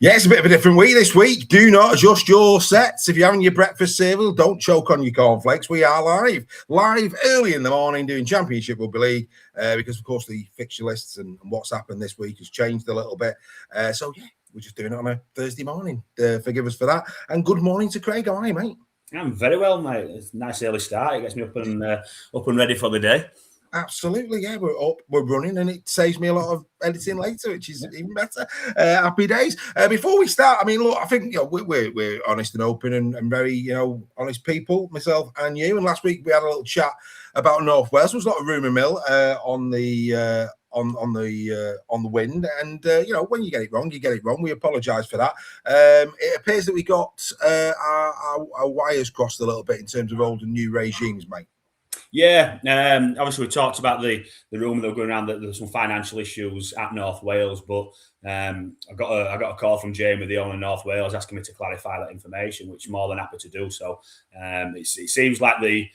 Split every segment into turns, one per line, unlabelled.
Yeah, it's a bit of a different week this week. Do not adjust your sets. If you're having your breakfast cereal, don't choke on your cornflakes. We are live early in the morning doing Championship Rugby League because, of course, the fixture lists and what's happened this week has changed a little bit. So, yeah, we're just doing it on a Thursday morning. Forgive us for that. And good morning to Craig. How are you, mate?
I'm very well, mate. It's a nice early start. It gets me up and ready for the day.
Absolutely, yeah, we're up, we're running, and it saves me a lot of editing later, which is even better. Happy days. Before we start, I mean, look, I think we're honest and open and very honest people, myself and you. And last week we had a little chat about North Wales. There was a lot of rumour mill on the wind, and when you get it wrong, you get it wrong. We apologise for that. It appears that we got our wires crossed a little bit in terms of old and new regimes, mate.
Yeah, obviously we talked about the rumour that were going around that there's some financial issues at North Wales, but I got a call from Jamie, the owner of North Wales, asking me to clarify that information, which I'm more than happy to do. So it seems like the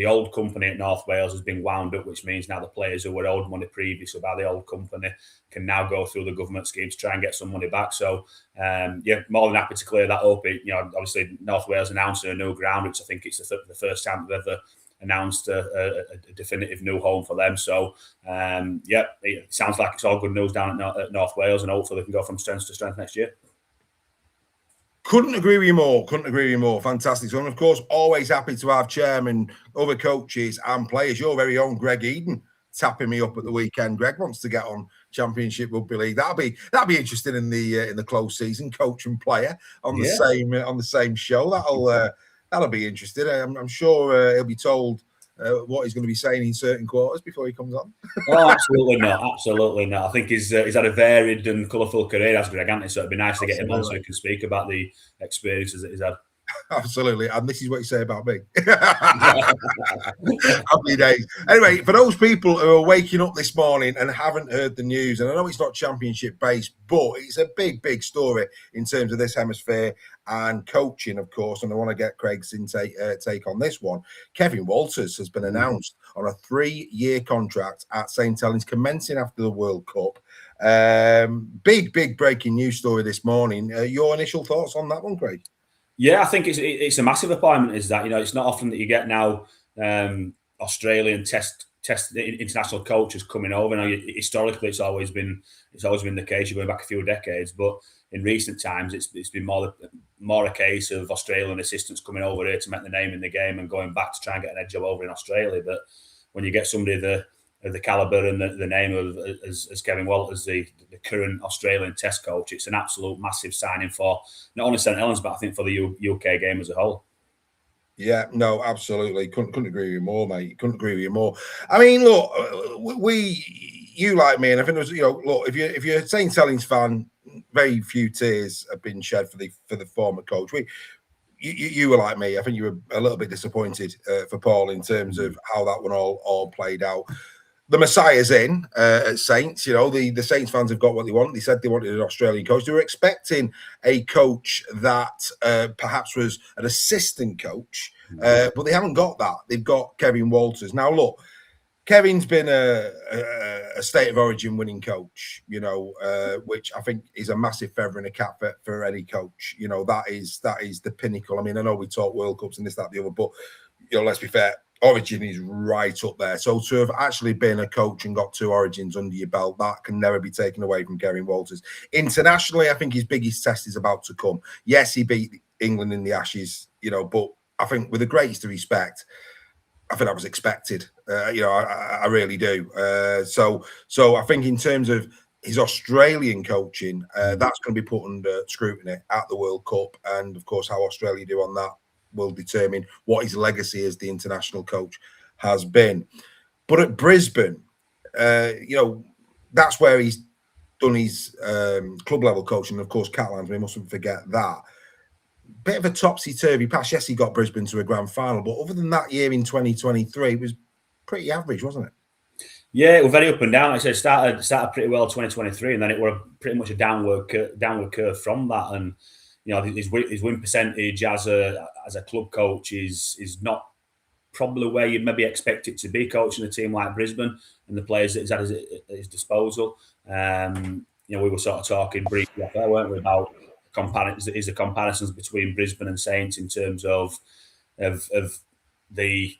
old company at North Wales has been wound up, which means now the players who were owed money previously by the old company can now go through the government scheme to try and get some money back. So, more than happy to clear that up. Obviously, North Wales announcing a new ground, which I think it's the first time they've ever announced a definitive new home for them. So, it sounds like it's all good news down at North Wales, and hopefully they can go from strength to strength next year.
Couldn't agree with you more. Fantastic. So, and of course, always happy to have chairman, other coaches and players. Your very own Greg Eden tapping me up at the weekend. Greg wants to get on Championship Rugby League. That'll be interesting in the close season, coach and player on the same show. That'll be interesting. I'm sure he'll be told what he's going to be saying in certain quarters before he comes on.
Oh, absolutely not. I think he's had a varied and colourful career as Greg, hasn't he? So it'd be nice to get him on so he can speak about the experiences that he's had.
Absolutely, and this is what you say about me. Happy days. Anyway, for those people who are waking up this morning and haven't heard the news, and I know it's not championship based, but it's a big story in terms of this hemisphere and coaching, of course. And I want to get Craig's take on this one. Kevin Walters has been announced on a 3-year contract at St Helens, commencing after the World Cup. Big breaking news story this morning. Your initial thoughts on that one, Craig?
Yeah, I think it's a massive appointment. Is that it's not often that you get now Australian test international coaches coming over. Now, historically, it's always been the case. You're going back a few decades, but in recent times, it's been more a case of Australian assistants coming over here to make the name in the game and going back to try and get an edge job over in Australia. But when you get somebody of the calibre and the name of as Kevin Walters, the current Australian test coach, it's an absolute massive signing for not only St Helens, but I think for the UK game as a whole.
Yeah, no, absolutely. Couldn't agree with you more, mate. Couldn't agree with you more. I mean, look, you like me, and I think there's, look, if you're a St Helens fan, very few tears have been shed for the former coach. You were like me. I think you were a little bit disappointed for Paul in terms of how that one all played out. The Messiah's in at Saints. The Saints fans have got what they want. They said they wanted an Australian coach. They were expecting a coach that perhaps was an assistant coach, but they haven't got that. They've got Kevin Walters. Now, look, Kevin's been a state of origin winning coach, which I think is a massive feather in a cap for any coach. That is the pinnacle. I mean, I know we talk World Cups and this, that, the other, but let's be fair. Origin is right up there. So to have actually been a coach and got 2 Origins under your belt, that can never be taken away from Kevin Walters. Internationally, I think his biggest test is about to come. Yes, he beat England in the Ashes, but I think with the greatest respect, I think that was expected. I really do. So I think in terms of his Australian coaching, that's going to be put under scrutiny at the World Cup. And of course, how Australia do on that will determine what his legacy as the international coach has been. But at Brisbane, that's where he's done his club level coaching. Of course, Catalans, we mustn't forget that. Bit of a topsy-turvy pass. Yes, he got Brisbane to a grand final, but other than that year in 2023, it was pretty average, wasn't it?
Yeah, it was very up and down. Like I said, started pretty well 2023, and then it was pretty much a downward curve from that. And his win percentage as a club coach is not probably where you'd maybe expect it to be, coaching a team like Brisbane and the players that he's had at his disposal. we were sort of talking briefly up there, weren't we, about the comparisons between Brisbane and Saints in terms of the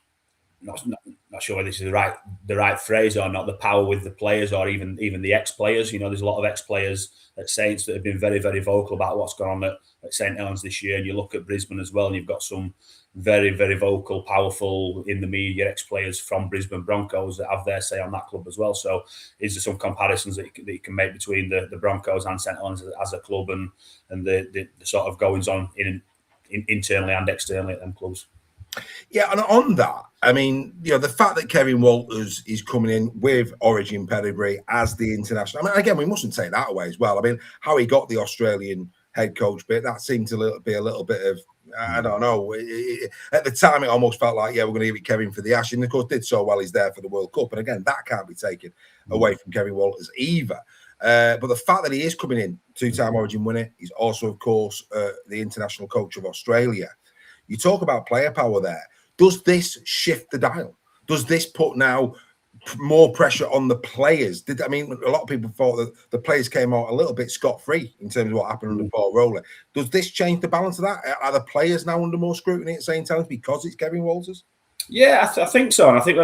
not sure whether this is the right phrase or not, the power with the players or even the ex-players. There's a lot of ex-players at Saints that have been very, very vocal about what's gone on at St Helens this year. And you look at Brisbane as well, and you've got some very, very vocal, powerful in the media ex-players from Brisbane Broncos that have their say on that club as well. So is there some comparisons that you can make between the Broncos and St Helens as a club and the sort of goings on internally and externally at them clubs?
Yeah, and on that, I mean, the fact that Kevin Walters is coming in with Origin pedigree as the international. I mean, again, we mustn't take that away as well. I mean, how he got the Australian head coach bit, that seemed to be a little bit of, I don't know. At the time, it almost felt like, we're going to give it Kevin for the Ash. And of course, did so well he's there for the World Cup. And again, that can't be taken away from Kevin Walters either. But the fact that he is coming in, two-time Origin winner, he's also, of course, the international coach of Australia. You talk about player power there. Does this shift the dial? Does this put now more pressure on the players? A lot of people thought that the players came out a little bit scot-free in terms of what happened under Paul Rowley. Does this change the balance of that? Are the players now under more scrutiny at St Helens because it's Kevin Walters?
Yeah, I think so. And I think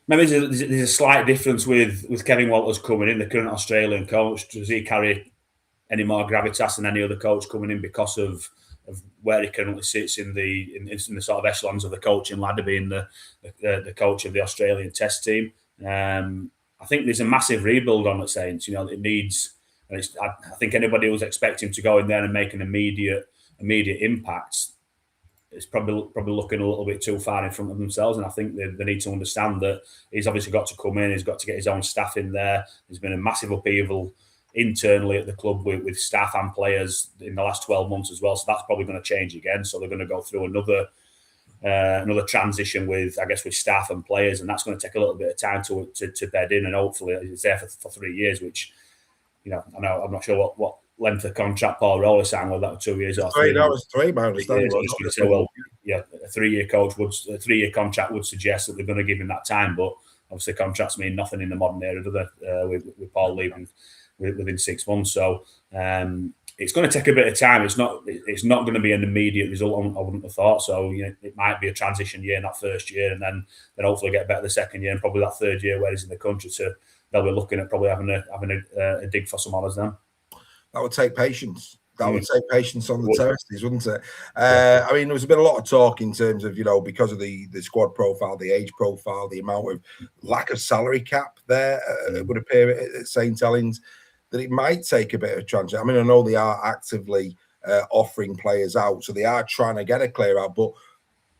maybe there's a slight difference with Kevin Walters coming in, the current Australian coach. Does he carry any more gravitas than any other coach coming in because of where he currently sits in the sort of echelons of the coaching ladder, being the coach of the Australian Test team? I think there's a massive rebuild on at Saints. It needs. I think anybody who's expecting to go in there and make an immediate impact is probably looking a little bit too far in front of themselves. And I think they need to understand that he's obviously got to come in. He's got to get his own staff in there. There's been a massive upheaval internally at the club with staff and players in the last 12 months as well. So that's probably going to change again. So they're going to go through another transition with staff and players, and that's going to take a little bit of time to bed in. And hopefully it's there for 3 years, which I know I'm not sure what length of contract Paul Rowley signed, whether that was 2 years or 3 years.
That was 3, my understanding.
A 3-year contract would suggest that they're going to give him that time, but obviously contracts mean nothing in the modern era, do they? With Paul leaving within 6 months. So it's going to take a bit of time. It's not going to be an immediate result, I wouldn't have thought. So it might be a transition year in that first year, and then hopefully get better the second year, and probably that third year where he's in the country, they'll be looking at probably having a dig for some honours then.
That would take patience. That would take patience on the terraces, wouldn't it? There was been a lot of talk in terms of, because of the squad profile, the age profile, the amount of lack of salary cap there, it would appear at St Helens, that it might take a bit of transition. I know they are actively offering players out, so they are trying to get a clear out, but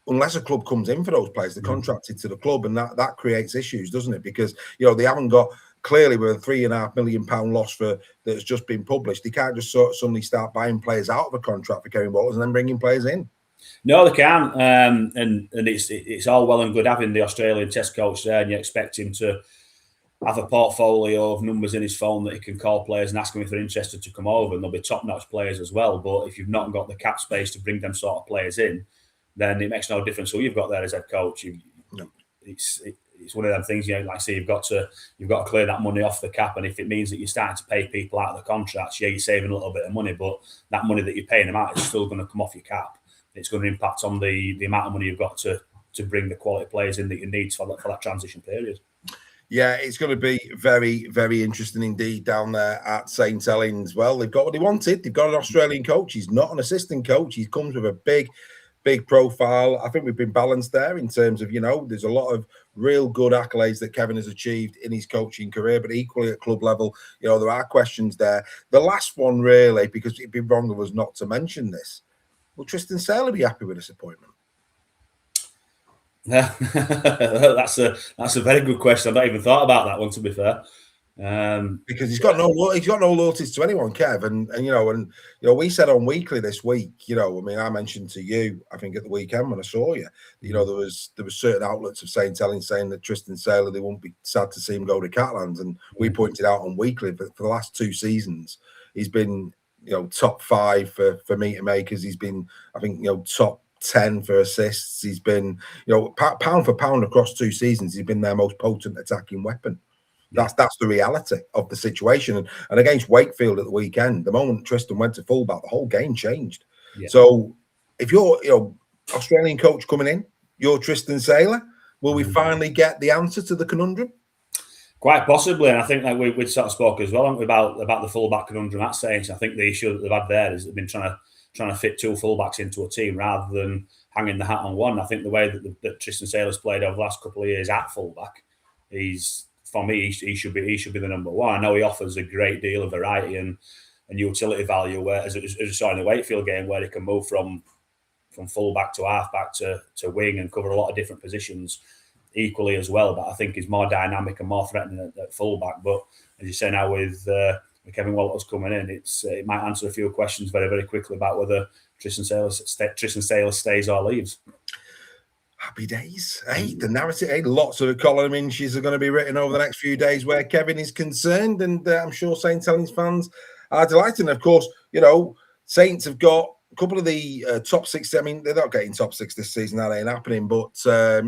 unless a club comes in for those players, they're contracted to the club, and that creates issues, doesn't it? Because, they haven't got, clearly with a £3.5 million loss that's just been published, they can't just suddenly start buying players out of a contract for Kevin Walters and then bringing players in.
No, they can't. And it's all well and good having the Australian Test coach there, and you expect him to have a portfolio of numbers in his phone that he can call players and ask them if they're interested to come over, and they'll be top-notch players as well. But if you've not got the cap space to bring them sort of players in, then it makes no difference who you've got there as head coach. It's one of them things, like I say, you've got to clear that money off the cap, and if it means that you're starting to pay people out of the contracts, you're saving a little bit of money, but that money that you're paying them out is still going to come off your cap. It's going to impact on the amount of money you've got to bring the quality players in that you need for that transition period.
Yeah, it's going to be very, very interesting indeed down there at St Helens. Well, they've got what they wanted. They've got an Australian coach. He's not an assistant coach. He comes with a big profile. I think we've been balanced there in terms of, there's a lot of real good accolades that Kevin has achieved in his coaching career, but equally at club level, there are questions there. The last one, really, because it'd be wrong of us not to mention this, will Tristan Saylor be happy with this appointment?
That's a very good question. I've not even thought about that one, to be fair.
Because he's got no loyalties to anyone, Kev, and we said on Weekly this week, I mentioned to you, I think at the weekend when I saw you, there was certain outlets of St Helens saying that Tristan Saylor, they won't be sad to see him go to Catalans, and we pointed out on Weekly for the last 2 seasons he's been top 5 for meter makers. He's been, I think, top 10 for assists. He's been, pound for pound across 2 seasons, he's been their most potent attacking weapon. That's the reality of the situation. And against Wakefield at the weekend, the moment Tristan went to fullback, the whole game changed. Yeah. So if you're, Australian coach coming in, you're Tristan Saylor, will we finally get the answer to the conundrum?
Quite possibly, and I think that we sort of spoke as well about the fullback conundrum at Saints. I think the issue that they've had there is they've been trying to fit two fullbacks into a team rather than hanging the hat on one. I think the way that Tristan Saylor's played over the last couple of years at fullback, for me, he should be the number one. I know he offers a great deal of variety and utility value, where as we saw in the Wakefield game, where he can move from fullback to halfback to wing and cover a lot of different positions equally as well. But I think he's more dynamic and more threatening at fullback. But as you say now, with Kevin Walters coming in, it might answer a few questions very, very quickly about whether Tristan Saylor stays or leaves.
Happy days. Hey, the narrative. Hey, lots of column inches are going to be written over the next few days where Kevin is concerned, and I'm sure Saints Helens fans are delighted. And of course, Saints have got a couple of the top six. I mean, they're not getting top six this season. That ain't happening. But I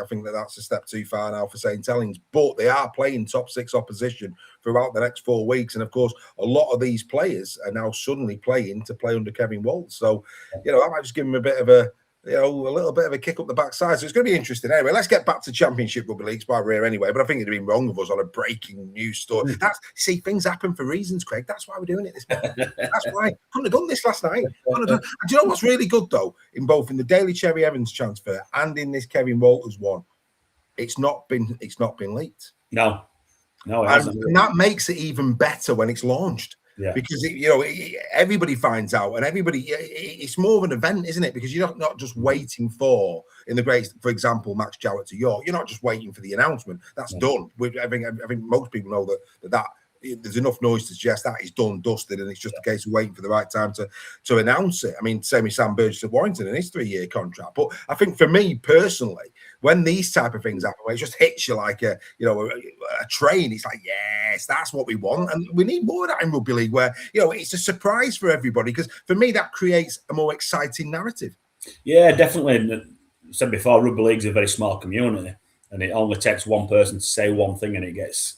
think that's a step too far now for Saints Helens. But they are playing top six opposition throughout the next 4 weeks, and of course, a lot of these players are now suddenly playing to play under Kevin Waltz. So, that might just give them a bit of a little bit of a kick up the backside. So it's going to be interesting. Anyway, let's get back to Championship Rugby League. It's by rare anyway, but I think it'd have been wrong of us on a breaking news story. Things happen for reasons, Craig. That's why we're doing it this morning. That's why. Couldn't have done this last night. And do you know what's really good, though? In both in the Daily Cherry Evans transfer and in this Kevin Walters one, it's not been leaked.
No, it hasn't.
And that makes it even better when it's launched. Yeah. Because everybody finds out, and it's more of an event, isn't it? Because you're not just waiting for for example, Max Jowett to York. You're not just waiting for the announcement. That's done. I think most people know that there's enough noise to suggest that is done, dusted, and it's just a case of waiting for the right time to announce it. I mean, same with Sam Burgess at Warrington in his 3-year contract. But I think for me personally, when these type of things happen, where it just hits you like a train, it's like, yes, that's what we want, and we need more of that in rugby league, where it's a surprise for everybody. Because for me, that creates a more exciting narrative.
Yeah, definitely. And I said before, rugby league's a very small community, and it only takes one person to say one thing, and it gets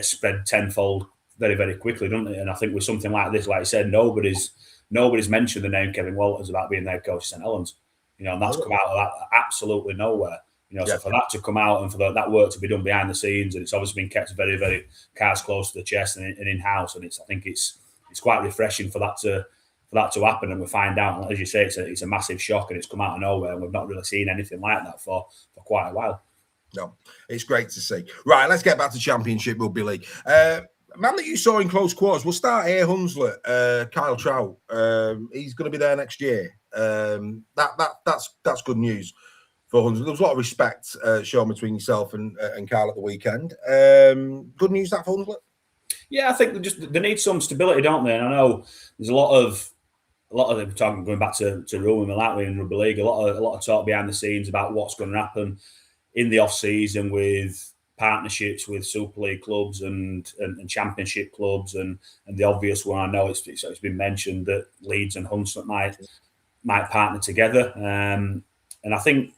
spread tenfold very, very quickly, doesn't it? And I think with something like this, like I said, nobody's mentioned the name Kevin Walters about being the head coach of St Helens. And that's come out of that absolutely nowhere. So for that to come out and for that work to be done behind the scenes, and it's obviously been kept very, very cards close to the chest and in-house, and I think it's quite refreshing for that to happen, and we find out, as you say, it's a massive shock, and it's come out of nowhere, and we've not really seen anything like that for quite a while.
No, it's great to see. Right, let's get back to Championship Rugby League. Man that you saw in close quarters, we'll start here, Hunslet, Kyle Trout. He's going to be there next year. That's good news for Hunslet. There was a lot of respect shown between yourself and Kyle at the weekend. Good news that for Hunslet?
Yeah, I think they need some stability, don't they? And I know there's a lot of them talking, going back to Rome and Malawi in rugby league, a lot of talk behind the scenes about what's going to happen in the off season with partnerships with Super League clubs and Championship clubs, and the obvious one, I know it's been mentioned that Leeds and Hunslet might partner together, and I think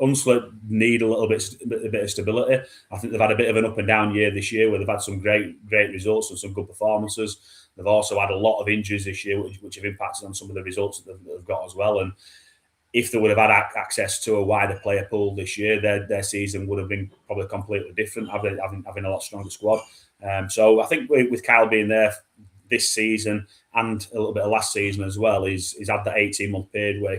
Hunslet need a bit of stability. I think they've had a bit of an up and down year this year, where they've had some great results and some good performances. They've also had a lot of injuries this year, which have impacted on some of the results that they've got as well. And if they would have had access to a wider player pool this year, their season would have been probably completely different, having a lot stronger squad. So I think with Kyle being there this season and a little bit of last season as well, he's had that 18-month period where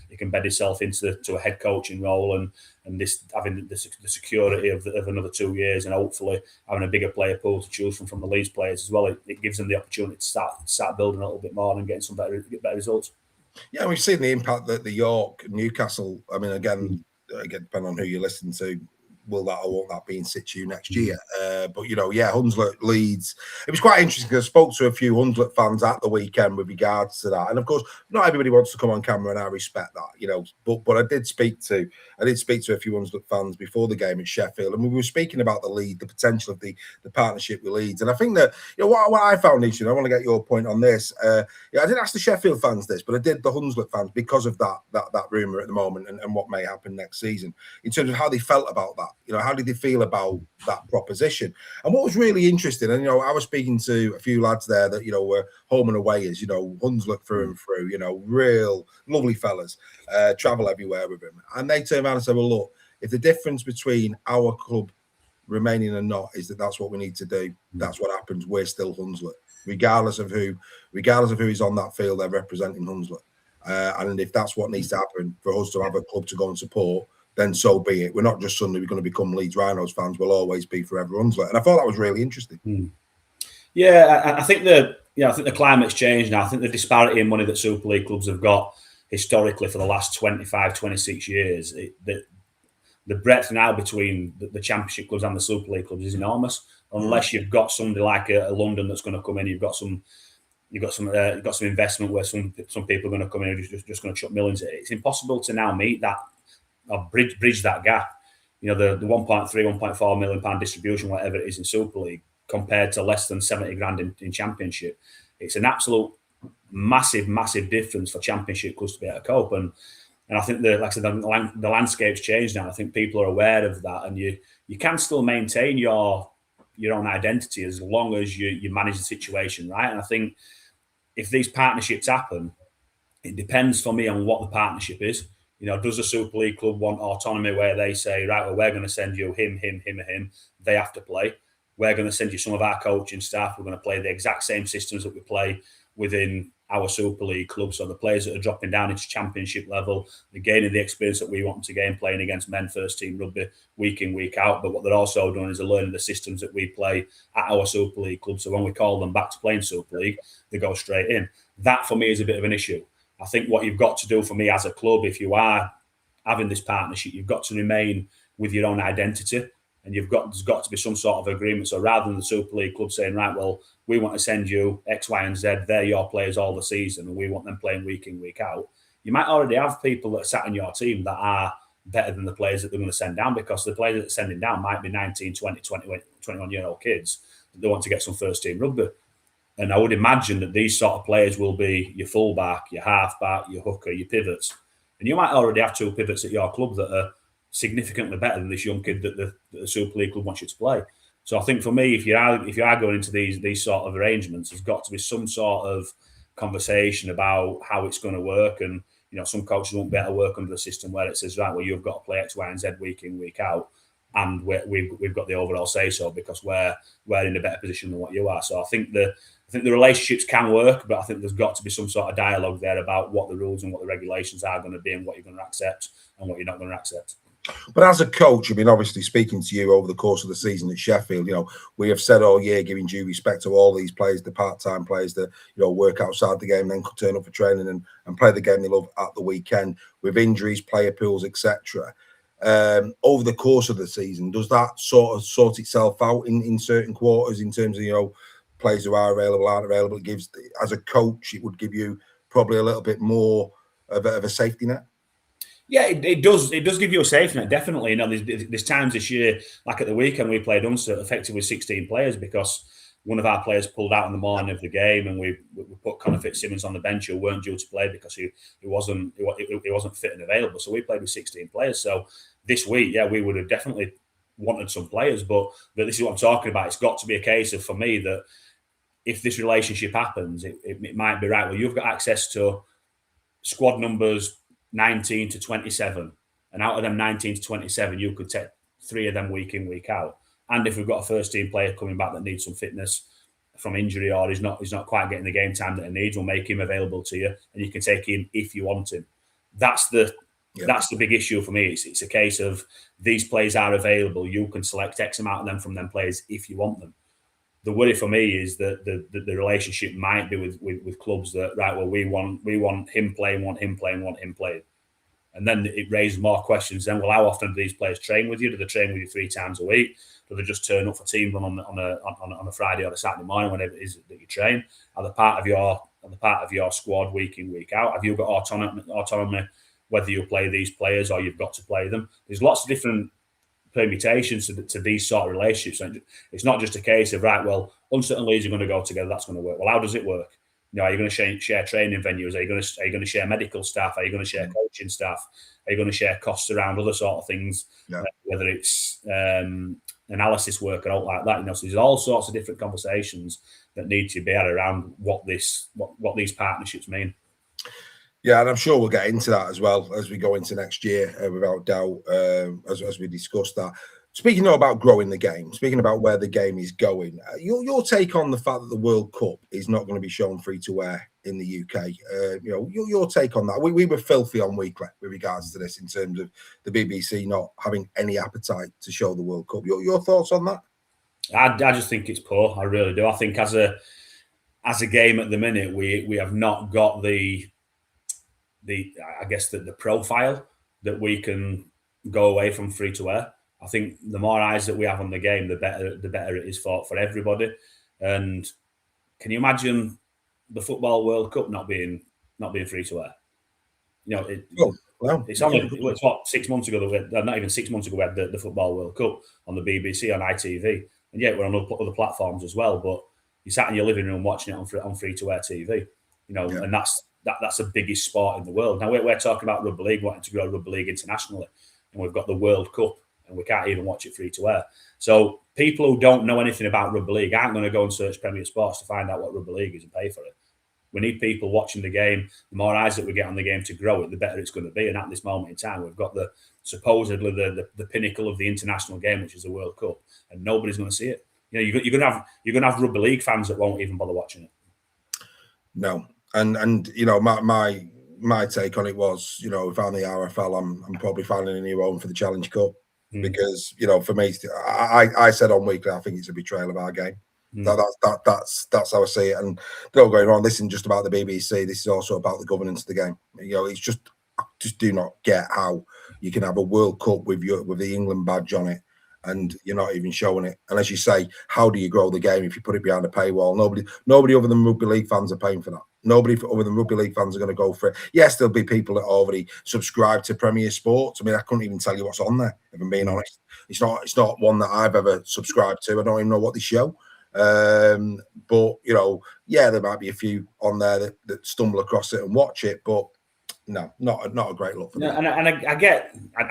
he can bed himself into a head coaching role, and this having the security of another 2 years, and hopefully having a bigger player pool to choose from the Leeds players as well. It gives them the opportunity to start building a little bit more and getting some better results. Yeah,
we've seen the impact that the York, Newcastle. I mean, again, depending on who you listen to, will that or won't that be in situ next year? But Hunslet, Leeds. It was quite interesting because I spoke to a few Hunslet fans at the weekend with regards to that, and of course, not everybody wants to come on camera, and I respect that, But I did speak to a few Hunslet fans before the game at Sheffield, and we were speaking about the potential of the partnership with Leeds, and I think that what I found interesting. I want to get your point on this. I didn't ask the Sheffield fans this, but I did the Hunslet fans because of that rumor at the moment and what may happen next season in terms of how they felt about that. how did they feel about that proposition? And what was really interesting, and I was speaking to a few lads there that were home and awayers, Hunslet through and through, real lovely fellas, travel everywhere with him, and they turned around and said, "Well, look, if the difference between our club remaining and not is that's what we need to do, that's what happens. We're still Hunslet, regardless of who's on that field. They're representing Hunslet, and if that's what needs to happen for us to have a club to go and support, then so be it. We're not just suddenly going to become Leeds Rhinos fans. We'll always be forever Hunslet." And I thought that was really interesting.
Yeah, I think the climate's changed now. I think the disparity in money that Super League clubs have got historically for the last 25, 26 years, the breadth now between the Championship clubs and the Super League clubs is enormous. Unless you've got somebody like a London that's going to come in, you've got some investment where some people are going to come in and just going to chuck millions at it. It's impossible to now meet that or bridge that gap. The 1.3, 1.4 million pound distribution, whatever it is in Super League, compared to less than 70 grand in Championship. It's an absolute massive difference for Championship clubs to be able to cope. And I think the landscape's changed now. I think people are aware of that, and you can still maintain your own identity as long as you manage the situation right. And I think if these partnerships happen, it depends for me on what the partnership is. Does a Super League club want autonomy where they say, right, well, we're going to send you him, they have to play. We're going to send you some of our coaching staff. We're going to play the exact same systems that we play within our Super League club. So the players that are dropping down into Championship level, they're gaining the experience that we want them to gain playing against men first team rugby week in, week out. But what they're also doing is they're learning the systems that we play at our Super League club. So when we call them back to playing Super League, they go straight in. That for me is a bit of an issue. I think what you've got to do for me as a club, if you are having this partnership, you've got to remain with your own identity, and there's got to be some sort of agreement. So rather than the Super League club saying, right, well, we want to send you X, Y, and Z, they're your players all the season, and we want them playing week in, week out. You might already have people that are sat in your team that are better than the players that they're going to send down, because the players that are sending down might be 19, 20, 21-year-old kids that they want to get some first team rugby. And I would imagine that these sort of players will be your fullback, your halfback, your hooker, your pivots. And you might already have two pivots at your club that are significantly better than this young kid that the Super League club wants you to play. So I think for me, if you are going into these sort of arrangements, there's got to be some sort of conversation about how it's going to work. And some coaches won't be able to work under the system where it says, right, well, you've got to play X, Y, and Z week in, week out, and we've got the overall say so because we're in a better position than what you are. So I think the relationships can work, but I think there's got to be some sort of dialogue there about what the rules and what the regulations are going to be and what you're going to accept and what you're not going to accept.
But as a coach, I mean, obviously speaking to you over the course of the season at Sheffield, we have said all year, giving due respect to all these players, the part-time players that, work outside the game, then could turn up for training and play the game they love at the weekend with injuries, player pools, etc. Over the course of the season, does that sort itself out in certain quarters in terms of, players who are available, aren't available? It gives, as a coach, it would give you probably a little bit more of a safety net.
Yeah, it does. It does give you a safety net, definitely. There's times this year, like at the weekend, we played Ulster effectively with 16 players because one of our players pulled out in the morning of the game, and we put Connor Fitzsimmons on the bench who weren't due to play because he wasn't fit and available. So we played with 16 players. So this week, yeah, we would have definitely wanted some players, but this is what I'm talking about. It's got to be a case of, for me, that if this relationship happens, it might be right. Well, you've got access to squad numbers 19 to 27, and out of them 19 to 27, you could take 3 of them week in, week out. And if we've got a first team player coming back that needs some fitness from injury, or he's not quite getting the game time that he needs, we'll make him available to you, and you can take him if you want him. That's the big issue for me. It's a case of these players are available. You can select X amount of them from them players if you want them. The worry for me is that the relationship might be with clubs that, right, well, we want him playing, want him playing. And then it raises more questions. Then, well, how often do these players train with you? Do they train with you 3 times a week? Do they just turn up for team run on a Friday or a Saturday morning, whenever it is that you train? Are they part of your squad week in, week out? Have you got autonomy whether you play these players or you've got to play them? There's lots of different permutations to these sort of relationships. And it's not just a case of, right, well, Ulster and Leeds are going to go together, that's going to work. Well, how does it work? Are you going to share training venues? Are you going to share medical staff? Are you going to share coaching staff? Are you going to share costs around other sort of things? Whether it's analysis work or all like that. So there's all sorts of different conversations that need to be had around what these partnerships mean.
Yeah, and I'm sure we'll get into that as well as we go into next year, without doubt, as we discuss that. Speaking about growing the game, speaking about where the game is going, your take on the fact that the World Cup is not going to be shown free to air in the UK. Your take on that. We were filthy on Weekly with regards to this in terms of the BBC not having any appetite to show the World Cup. Your thoughts on that?
I just think it's poor. I really do. I think as a game at the minute, we have not got the profile that we can go away from free to air. I think the more eyes that we have on the game, the better it is for everybody. And can you imagine the Football World Cup not being free to air? It's what 6 months ago not even 6 months ago we had the Football World Cup on the BBC on ITV, and yet we're on other platforms as well. But you sat in your living room watching it on free to air TV, and that's the biggest sport in the world. Now we're talking about rugby league, wanting to grow rugby league internationally, and we've got the World Cup, and we can't even watch it free to air. So people who don't know anything about rugby league aren't going to go and search Premier Sports to find out what rugby league is and pay for it. We need people watching the game. The more eyes that we get on the game to grow it, the better it's going to be. And at this moment in time, we've got supposedly the pinnacle of the international game, which is the World Cup, and nobody's going to see it. You're going to have rugby league fans that won't even bother watching it. No,
and my take on it was, if I'm the RFL, I'm probably finding a new home for the Challenge Cup. Because for me, I said on Weekly, I think it's a betrayal of our game. That's how I see it. And don't go wrong. This isn't just about the BBC. This is also about the governance of the game. It's just do not get how you can have a World Cup with the England badge on it, and you're not even showing it. And as you say, how do you grow the game if you put it behind a paywall? Nobody other than rugby league fans are paying for that. Nobody other than rugby league fans are going to go for it. Yes, there'll be people that already subscribe to Premier Sports. I mean, I couldn't even tell you what's on there, if I'm being honest. It's not one that I've ever subscribed to. I don't even know what they show. But there might be a few on there that stumble across it and watch it, but no, not a great look for me.
And I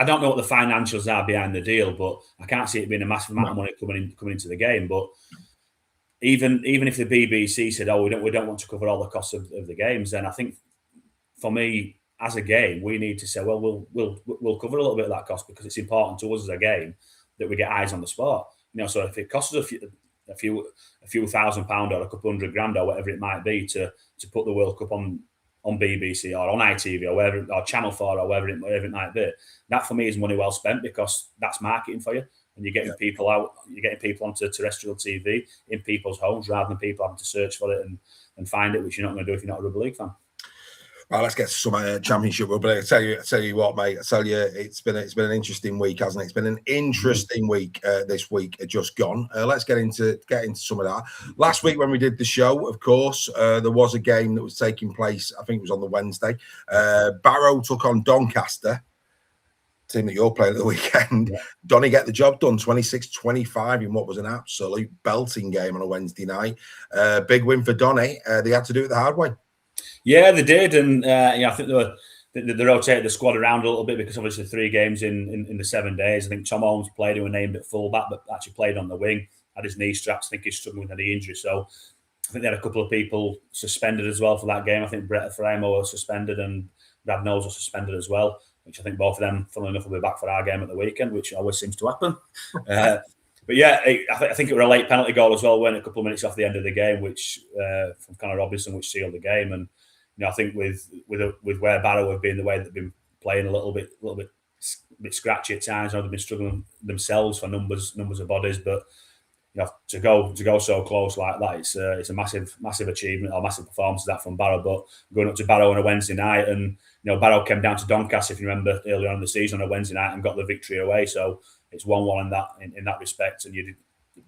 don't know what the financials are behind the deal, but I can't see it being a massive amount of money coming into the game. But even if the BBC said, "Oh, we don't want to cover all the costs of the games," then I think for me as a game, we need to say, "Well, we'll cover a little bit of that cost because it's important to us as a game that we get eyes on the sport." So if it costs us a few £1,000 or a couple $100,000 or whatever it might be to put the World Cup on BBC or on ITV or wherever, or Channel 4 or wherever it might be, that for me is money well spent, because that's marketing for you. And you're getting people out, you're getting people onto terrestrial TV in people's homes rather than people having to search for it and find it, which you're not going to do if you're not a rugby league fan.
Right, let's get to some Championship Rugby League. I tell you what, mate. I tell you, it's been an interesting week, hasn't it? It's been an interesting week. This week just gone. Let's get into some of that. Last week when we did the show, of course, there was a game that was taking place. I think it was on the Wednesday. Barrow took on Doncaster, team that you're playing at the weekend. Yeah. Donny get the job done, 26-25 in what was an absolute belting game on a Wednesday night. Big win for Donny. They had to do it the hard way.
Yeah, they did, and I think they rotated the squad around a little bit because obviously 3 games in the 7 days. I think Tom Holmes played, who were named at fullback, but actually played on the wing. Had his knee straps. I think he's struggling with a knee injury, so I think they had a couple of people suspended as well for that game. I think Brett Framo was suspended and Brad Knowles was suspended as well, which I think both of them, funnily enough, will be back for our game at the weekend, which always seems to happen. But yeah, I think it was a late penalty goal as well, went a couple of minutes off the end of the game, which from Connor Robinson, which sealed the game. And I think with where Barrow have been, the way they've been playing a little bit scratchy at times, they've been struggling themselves for numbers of bodies. But to go so close like that, it's a massive achievement or massive performance that from Barrow. But going up to Barrow on a Wednesday night, and Barrow came down to Doncaster, if you remember, earlier on in the season on a Wednesday night and got the victory away. So it's 1-1 in that respect, and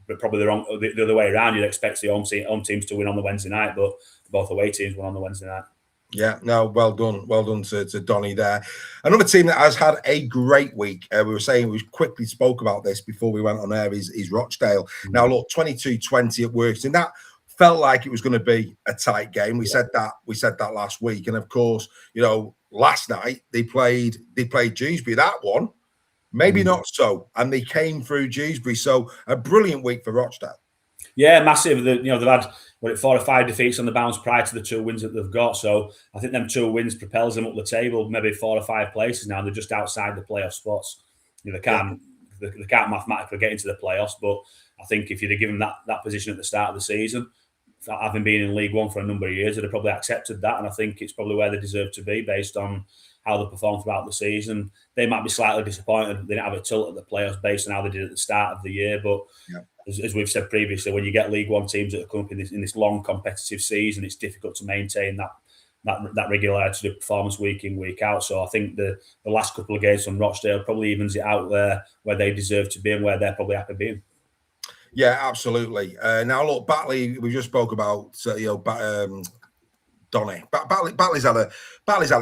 but probably the other way around. You'd expect the home teams to win on the Wednesday night, but both away teams won on the Wednesday night.
Yeah, no, well done to Donny there. Another team that has had a great week. We were saying, we quickly spoke about this before we went on air, is Rochdale. Now look, 22-20 at Works in that Felt like it was going to be a tight game. We said that last week, and of course, last night they played Dewsbury. That one, maybe not so, and they came through Dewsbury. So a brilliant week for Rochdale.
Yeah, massive. They've had 4 or 5 defeats on the bounce prior to the 2 wins that they've got. So I think them 2 wins propels them up the table, maybe 4 or 5 places now. They're just outside the playoff spots. They can't mathematically get into the playoffs, but I think if you'd have given that position at the start of the season, having been in League One for a number of years, they'd have probably accepted that. And I think it's probably where they deserve to be based on how they performed throughout the season. They might be slightly disappointed they didn't have a tilt at the playoffs based on how they did at the start of the year. But as we've said previously, when you get League One teams that come up in this long competitive season, it's difficult to maintain that regularity of performance week in, week out. So I think the last couple of games from Rochdale probably evens it out there where they deserve to be and where they're probably happy being.
Yeah, absolutely. Now look, Batley, we just spoke about Donny. Batley's had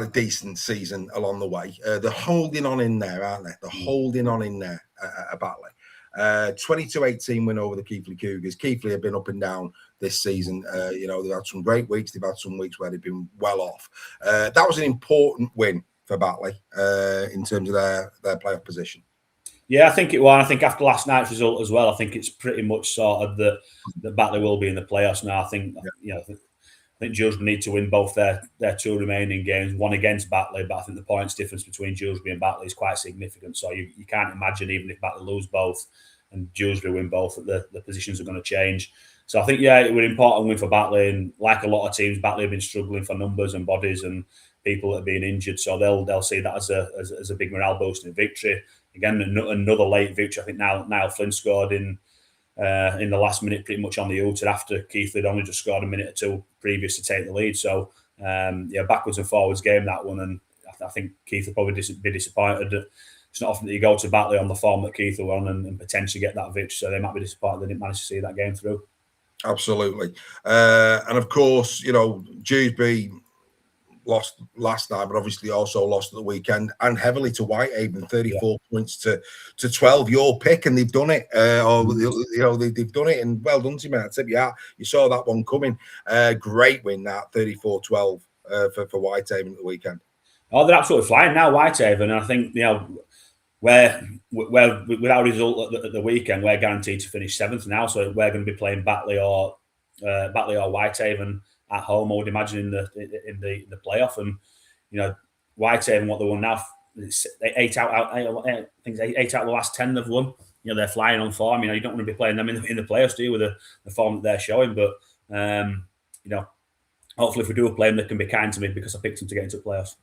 a decent season along the way. They're holding on in there, aren't they? They're holding on in there at Batley. 22-18 win over the Keighley Cougars. Keighley have been up and down this season. They've had some great weeks. They've had some weeks where they've been well off. That was an important win for Batley in terms of their playoff position. Yeah,
I think it was. I think after last night's result as well, I think it's pretty much sorted that Batley will be in the playoffs now. I think I think Dewsbury need to win both their 2 remaining games, one against Batley, but I think the points difference between Dewsbury and Batley is quite significant. So you can't imagine, even if Batley lose both and Dewsbury win both, that the positions are going to change. So I think, it was an important win for Batley. And like a lot of teams, Batley have been struggling for numbers and bodies and people that are being injured. So they'll see that as a big morale boosting victory. Again, another late victory. I think Niall Flynn scored in the last minute, pretty much on the outer after Keith had only just scored a minute or 2 previous to take the lead. So, backwards and forwards game, that one. And I think Keith will probably be disappointed. It's not often that you go to Batley on the form that Keith are on and potentially get that victory. So they might be disappointed they didn't manage to see that game through.
Absolutely. And of course, Dewsbury lost last night, but obviously also lost at the weekend and heavily to Whitehaven, 34 points to 12. Your pick, and they've done it. They've done it, and well done to you, mate. I tip you out. You saw that one coming. Great win, that 34-12 for Whitehaven at the weekend.
Oh, they're absolutely flying now, Whitehaven. And I think where without a result at the weekend, we're guaranteed to finish 7th now. So we're going to be playing Batley or Whitehaven at home, I would imagine, in the playoff. And Whitehaven, what they won now, 8 out of the last 10 they've won. They're flying on form. You don't want to be playing them in the playoffs, do you, with the form that they're showing? But hopefully, if we do play them, they can be kind to me because I picked them to get into the playoffs.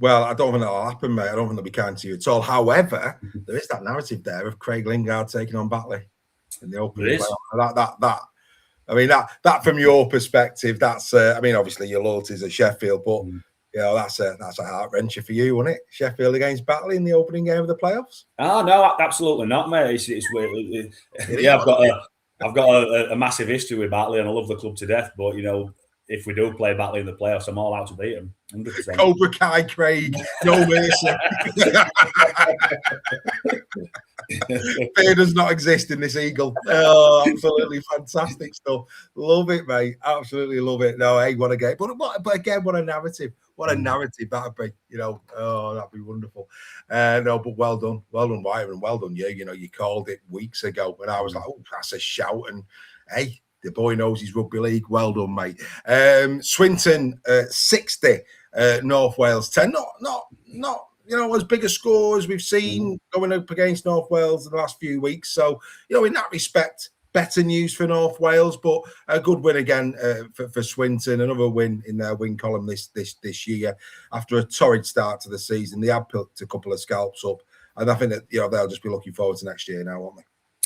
Well, I don't think that'll happen, mate. I don't think they'll be kind to you at all. However, there is that narrative there of Craig Lingard taking on Batley in the opening playoff. That from your perspective, that's obviously your loyalties at Sheffield, but that's a heart wrencher for you, wasn't it? Sheffield against Batley in the opening game of the playoffs.
Oh no, absolutely not, mate. I've got a massive history with Batley, and I love the club to death. But if we do play Batley in the playoffs, I'm all out to beat them. 100%.
Cobra Kai, Craig, no mercy. Fear does not exist in this eagle. Oh, absolutely fantastic stuff. Love it, mate. Absolutely love it. No, hey, what a game. But again, what a narrative. What a narrative that'd be. That'd be wonderful. But well done, Whitehaven, and well done you. You called it weeks ago, and I was like, oh, that's a shout. And hey, the boy knows his rugby league. Well done, mate. Swinton 60, North Wales 10. Not as big a score as we've seen going up against North Wales in the last few weeks. So in that respect, better news for North Wales, but a good win again for Swinton. Another win in their win column this year after a torrid start to the season. They have picked a couple of scalps up, and I think that they'll just be looking forward to next year now, won't they?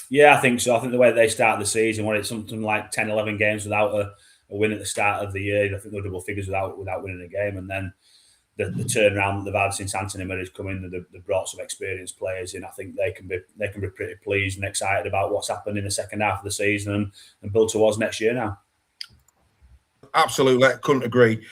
Yeah, I think so. I think the way they start the season, when it's something like 10, 11 games without a win at the start of the year, I think they're double figures without winning a game. And then the turnaround that they've had since Anthony Murray's come in, they've brought some experienced players in. I think they can be pretty pleased and excited about what's happened in the second half of the season and build towards next year now.
Absolutely, couldn't agree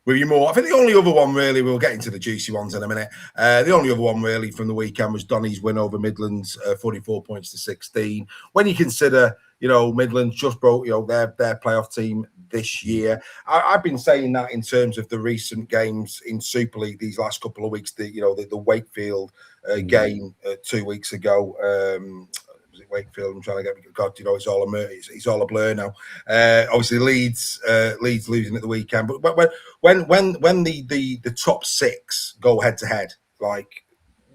with you more. I think the only other one really, we'll get into the juicy ones in a minute. The only other one really from the weekend was Donny's win over Midlands, 44 points to 16. When you consider Midlands just broke, their playoff team this year. I've been saying that in terms of the recent games in Super League these last couple of weeks. The Wakefield game 2 weeks ago. Was it Wakefield? I'm trying to get God. It's all a blur now. Obviously, Leeds losing at the weekend. But when the top six go head to head, like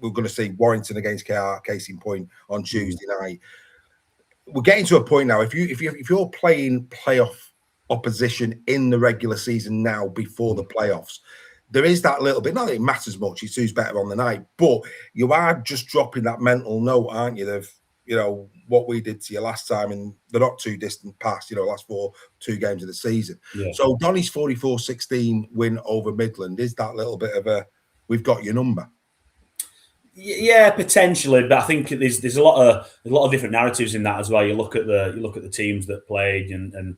we're going to see Warrington against KR, case in point, on Tuesday night. We're getting to a point now. If you're playing playoff opposition in the regular season now before the playoffs, there is that little bit. Not that it matters much. It's who's better on the night, but you are just dropping that mental note, aren't you? Of what we did to you last time, and they're not too distant past. Last 2 games of the season. Yeah. So Donny's 44-16 win over Midland is that little bit of a we've got your number.
Yeah, potentially, but I think there's a lot of different narratives in that as well. You look at the teams that played, and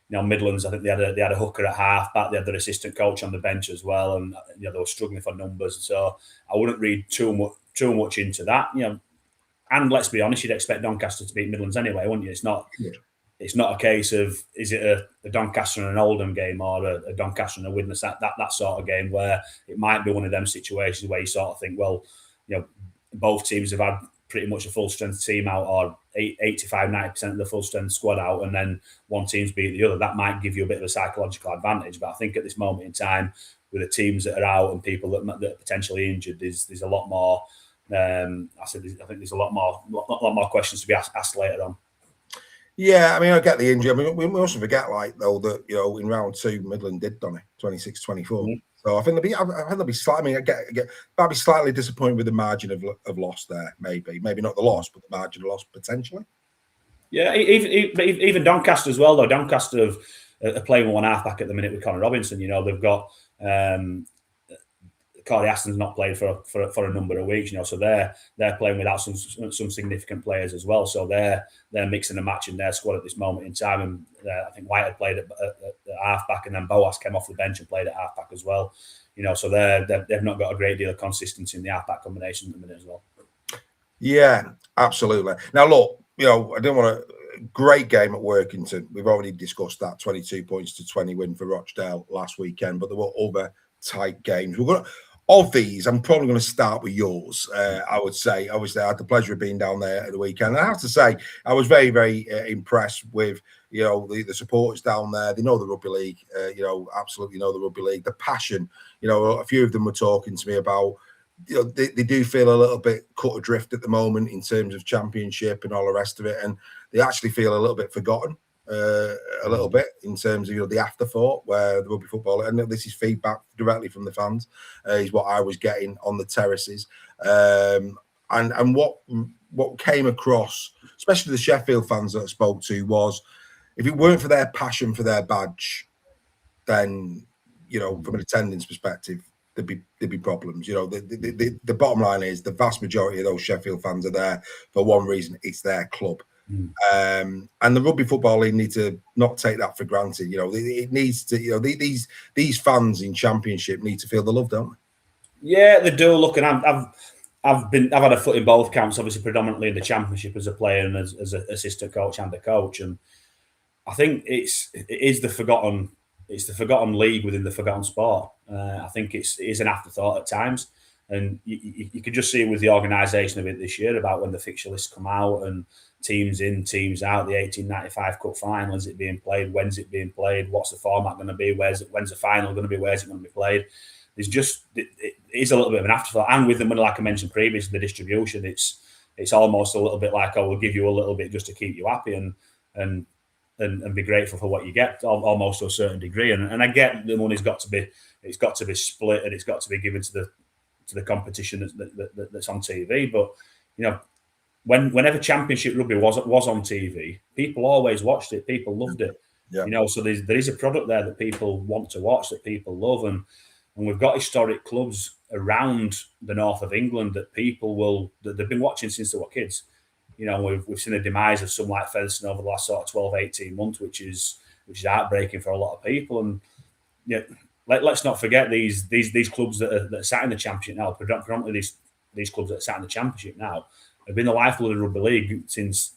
Midlands. I think they had a hooker at halfback. They had their assistant coach on the bench as well, and they were struggling for numbers. So I wouldn't read too much into that. And let's be honest, you'd expect Doncaster to beat Midlands anyway, wouldn't you? It's not a case of is it a Doncaster and an Oldham game or a Doncaster and a Widnes, that sort of game where it might be one of them situations where you sort of think, well, both teams have had pretty much a full strength team out, or 85-90% of the full strength squad out, and then one team's beat the other. That might give you a bit of a psychological advantage. But I think at this moment in time, with the teams that are out and people that are potentially injured, there's a lot more. I think there's a lot more questions to be asked later on.
Yeah, I mean, I get the injury. I mean, we also forget, that in round 2, Midland did Donny 26-24. Mm-hmm. So I think they'll be slightly. I'd be slightly disappointed with the margin of loss there. Maybe not the loss, but the margin of loss potentially. Yeah,
even Doncaster as well. Though Doncaster are playing with one halfback at the minute with Connor Robinson. They've got Corey Aston's not played for a number of weeks. So they're playing without some significant players as well. So they're mixing and matching their squad at this moment in time. And I think White had played at halfback, and then Boas came off the bench and played at halfback as well. So they've not got a great deal of consistency in the halfback combination at the minute as well.
Yeah, absolutely. Now look, I didn't want to. Great game at Workington. We've already discussed that 22 points to 20 win for Rochdale last weekend, but there were other tight games. Of these, I'm probably going to start with yours. I would say, obviously, I had the pleasure of being down there at the weekend. And I have to say, I was very, very impressed with, the supporters down there. They know the rugby league, absolutely know the rugby league. The passion, a few of them were talking to me about, they do feel a little bit cut adrift at the moment in terms of championship and all the rest of it. And they actually feel a little bit forgotten. A little bit in terms of the afterthought where the rugby football, and this is feedback directly from the fans, is what I was getting on the terraces, and what came across, especially the Sheffield fans that I spoke to, was if it weren't for their passion for their badge, then from an attendance perspective there'd be problems. The bottom line is the vast majority of those Sheffield fans are there for one reason: it's their club. And the Rugby Football League need to not take that for granted. It needs to. These fans in Championship need to feel the love, don't they?
Yeah, they do. Look, and I've had a foot in both camps. Obviously, predominantly in the Championship as a player and as an assistant coach and a coach. And I think it is the forgotten league within the forgotten sport. I think it is an afterthought at times. And you could just see with the organisation of it this year about when the fixture lists come out and teams in, teams out, the 1895 Cup final, is it being played? When's it being played? What's the format going to be? When's the final going to be? Where's it going to be played? There's just, it is a little bit of an afterthought. And with the money, like I mentioned previously, the distribution, it's almost a little bit like, we'll give you a little bit just to keep you happy and be grateful for what you get, almost to a certain degree. And I get the money's got to be split and it's got to be given to the competition that's on TV. But whenever Championship Rugby was on TV, people always watched it. People loved it. Yeah. So there is a product there that people want to watch, that people love, and we've got historic clubs around the north of England that they've been watching since they were kids. We've seen the demise of some like Featherstone over the last sort of 12, 18 months, which is heartbreaking for a lot of people. And let's not forget these clubs that are sat in the Championship now, predominantly these clubs that are sat in the Championship now, have been the lifeblood of rugby league since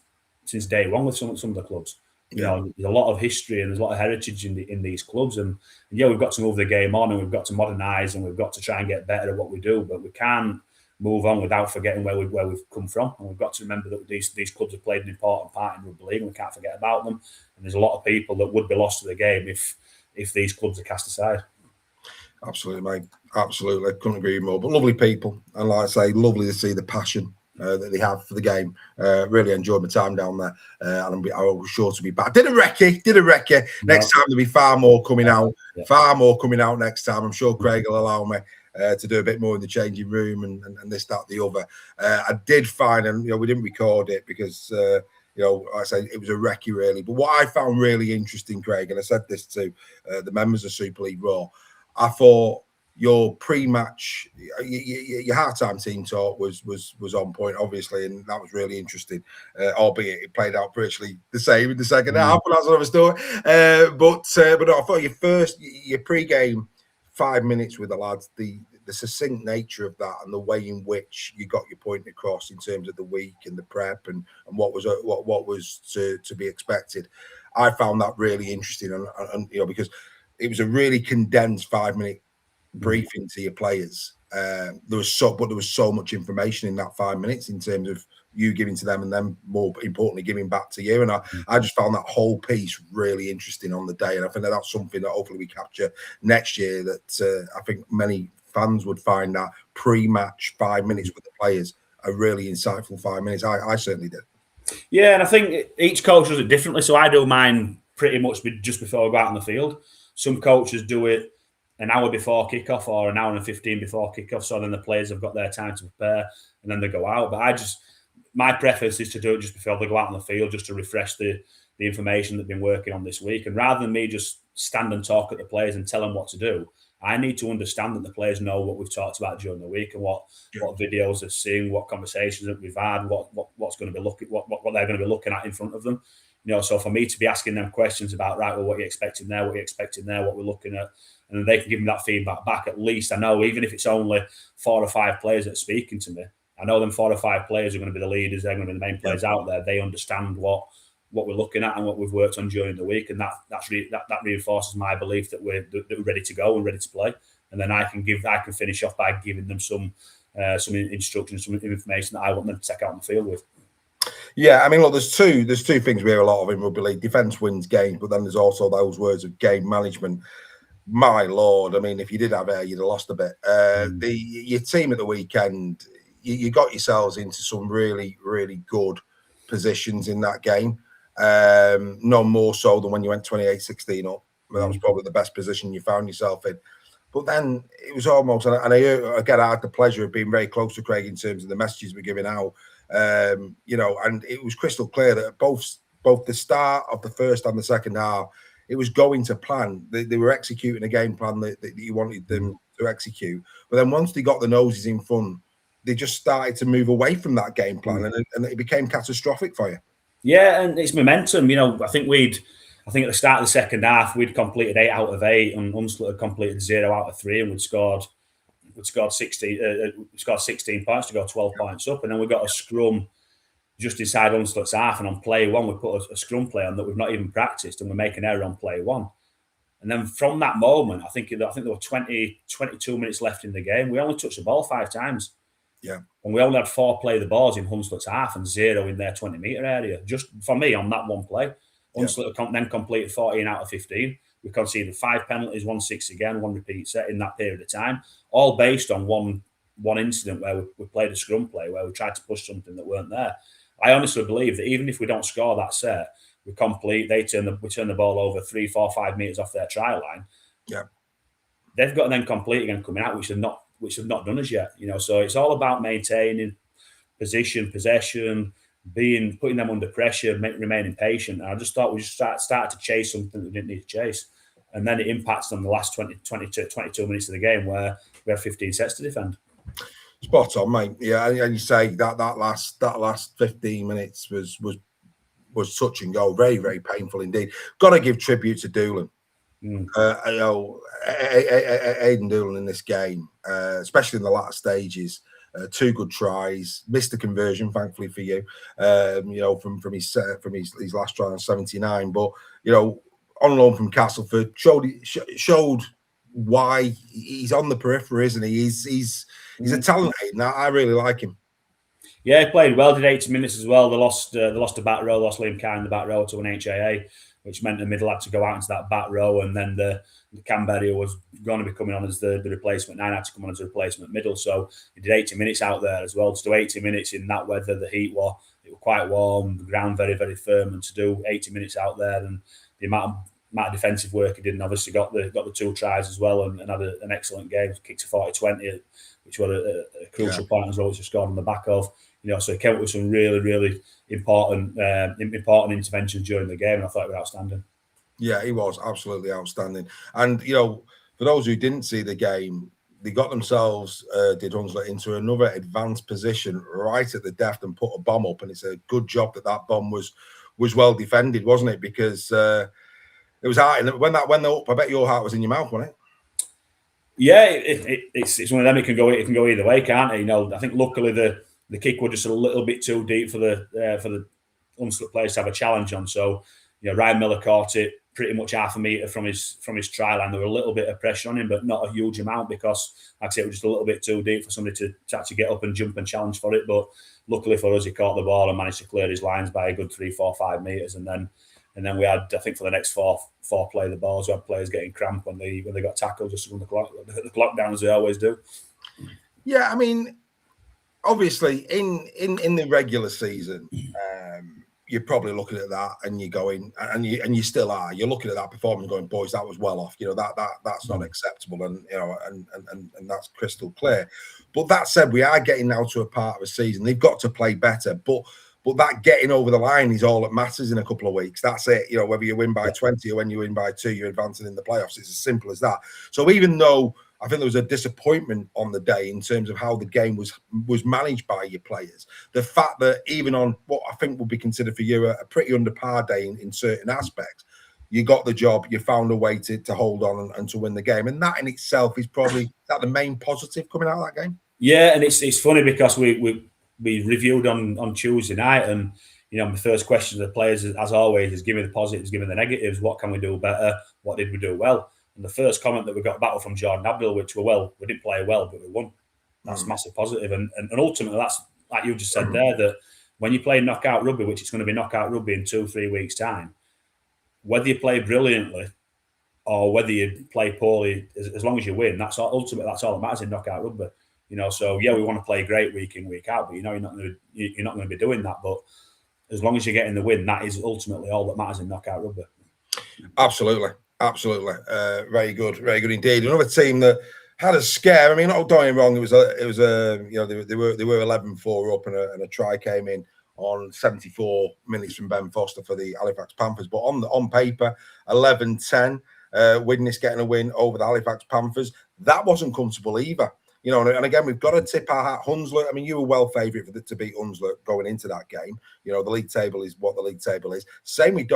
since day one with some of the clubs. You know, there's a lot of history and there's a lot of heritage in these clubs, and yeah, we've got to move the game on and we've got to modernise and we've got to try and get better at what we do, but we can't move on without forgetting where we've come from, and we've got to remember that these clubs have played an important part in rugby league, and we can't forget about them. And there's a lot of people that would be lost to the game if these clubs are cast aside.
Absolutely, mate. Absolutely, couldn't agree more. But lovely people, and like I say, lovely to see the passion that they have for the game. Really enjoyed my time down there, and I was sure to be back. Did a recce. Next time there'll be far more coming out. Far more coming out next time. I'm sure Craig will allow me to do a bit more in the changing room and this, that, the other. I did find, and we didn't record it because like I say, it was a recce really. But what I found really interesting, Craig, and I said this to the members of Super League Raw, I thought your pre-match, your half-time team talk was on point, obviously, and that was really interesting. Albeit it played out virtually the same in the second half, but that's another story. But I thought your pre-game 5 minutes with the lads, the succinct nature of that and the way in which you got your point across in terms of the week and the prep and what was to be expected, I found that really interesting, and because it was a really condensed 5 minute briefing to your players. There was so much information in that 5 minutes in terms of you giving to them and them more importantly giving back to you. And I just found that whole piece really interesting on the day. And I think that's something that hopefully we capture next year, that I think many fans would find that pre-match 5 minutes with the players a really insightful 5 minutes. I certainly did. Yeah,
and I think each coach does it differently. So I do mine pretty much just before I go out on the field. Some coaches do it an hour before kickoff or an hour and 15 before kickoff, so then the players have got their time to prepare and then they go out. But my preference is to do it just before they go out on the field, just to refresh the information they've been working on this week. And rather than me just stand and talk at the players and tell them what to do, I need to understand that the players know what we've talked about during the week and what videos they've seen, what conversations that we've had, what's going to be looking, what they're going to be looking at in front of them. So for me to be asking them questions about, right, well, what you're expecting there, what we're looking at, and they can give me that feedback back. At least I know, even if it's only 4 or 5 players that are speaking to me, I know them 4 or 5 players are going to be the leaders. They're going to be the main players out there. They understand what we're looking at and what we've worked on during the week, and that reinforces my belief that we're ready to go and ready to play. And then I can finish off by giving them some instructions, some information that I want them to take out on the field with.
Yeah, I mean, look, there's two things we hear a lot of in rugby league. Defence wins games, but then there's also those words of game management. My Lord, I mean, if you did have air, you'd have lost a bit. Your team at the weekend, you got yourselves into some really, really good positions in that game. No more so than when you went 28-16 up. That was probably the best position you found yourself in. But then it was almost, and I had the pleasure of being very close to Craig in terms of the messages we're giving out. And it was crystal clear that both the start of the first and the second half, it was going to plan. They were executing a game plan that you wanted them to execute. But then once they got the noses in front, they just started to move away from that game plan, and it became catastrophic for you.
Yeah, and it's momentum. I think at the start of the second half, we'd completed 8 out of 8, and Hunslet had completed 0 out of 3, and we'd scored 16 points to go 12 points up, and then we got a scrum just inside Hunslet's half, and on play 1 we put a scrum play on that we've not even practiced, and we make an error on play 1. And then from that moment, I think there were 22 minutes left in the game. We only touched the ball 5 times.
Yeah.
And we only had 4 play the balls in Hunslet's half and 0 in their 20-metre area. Just for me, on that one play. Hunslet then completed 14 out of 15. We conceded 5 penalties, 1 6 again, 1 repeat set in that period of time, all based on one incident where we played a scrum play, where we tried to push something that weren't there. I honestly believe that even if we don't score that set, we turn the ball over 3, 4, 5 metres off their try line.
Yeah.
They've got to then complete again coming out, which have not done as yet. So it's all about maintaining position, possession, putting them under pressure, remaining patient. And I just thought we just started to chase something that we didn't need to chase. And then it impacts on the last 22 minutes of the game where we had 15 sets to defend.
Spot on, mate. Yeah, and you say that last 15 minutes was touch and go, very, very painful indeed. Got to give tribute to Doolan. Aidan Doolan in this game, especially in the latter stages, 2 good tries, missed the conversion, thankfully for you, from his last try on 79. But on loan from Castleford, showed why he's on the periphery, isn't he? He's a talent, and I really like him.
Yeah, he played well, did 80 minutes as well. They lost a back row, lost Liam Kine in the back row to an HIA, which meant the middle had to go out into that back row, and then the Canberra who was going to be coming on as the replacement 9 had to come on as a replacement middle. So he did 80 minutes out there as well. To do 80 minutes in that weather, the heat it was quite warm, the ground very, very firm, and to do 80 minutes out there and the amount of defensive work he did, and obviously got the 2 tries as well, and had an excellent game. Kicked a 40-20, which was a crucial point as well, which he scored on the back of. So he came up with some really, really important interventions during the game, and I thought it was outstanding.
Yeah, he was absolutely outstanding. And for those who didn't see the game, they got themselves, did Hunslet, into another advanced position right at the deft and put a bomb up. And it's a good job that bomb was well defended, wasn't it? Because it was hard. And when they're up, I bet your heart was in your mouth, wasn't it?
Yeah, it's one of them. It can go either way, can't it? I think luckily the kick was just a little bit too deep for the Hunslet players to have a challenge on. So Ryan Miller caught it pretty much half a metre from his try line. There were a little bit of pressure on him, but not a huge amount, because, like I said, it was just a little bit too deep for somebody to actually get up and jump and challenge for it. But luckily for us, he caught the ball and managed to clear his lines by a good 3, 4, 5 metres. And then we had, I think, for the next four play the balls, we had players getting cramped when they got tackled, just to run the clock down, as they always do.
Yeah, I mean, obviously in the regular season, you're probably looking at that and you're going, and you still are. You're looking at that performance, going, boys, that was well off. That's not acceptable, and and that's crystal clear. But that said, we are getting now to a part of a season. They've got to play better, but that getting over the line is all that matters in a couple of weeks. That's it. Whether you win by 20 or when you win by 2, you're advancing in the playoffs. It's as simple as that. So even though I think there was a disappointment on the day in terms of how the game was managed by your players, the fact that even on what I think would be considered for you a pretty under par day in certain aspects, you got the job, you found a way to hold on and to win the game. And that in itself is probably the main positive coming out of that game.
Yeah, and it's funny because we reviewed on Tuesday night, and the first question to the players, as always, is give me the positives, give me the negatives. What can we do better? What did we do well? And the first comment that we got back from Jordan Abdul, which we didn't play well, but we won. That's massive positive. And ultimately, that's like you just said there, that when you play knockout rugby, which is going to be knockout rugby in 2-3 weeks' time, whether you play brilliantly or whether you play poorly, as long as you win, that's all that matters in knockout rugby. So yeah, we want to play great week in, week out, but you're not going to be doing that. But as long as you're getting the win, that is ultimately all that matters in knockout rugby.
Absolutely. Very good indeed. Another team that had a scare. I mean, not don't get me wrong, it was they were 11-4 up, and a try came in on 74 minutes from Ben Foster for the Halifax Panthers. But on paper, 11-10, Widnes getting a win over the Halifax Panthers. That wasn't comfortable either. And again, we've got to tip our hat. Hunslet, I mean, you were well favourite to beat Hunslet going into that game. The league table is what the league table is. Same with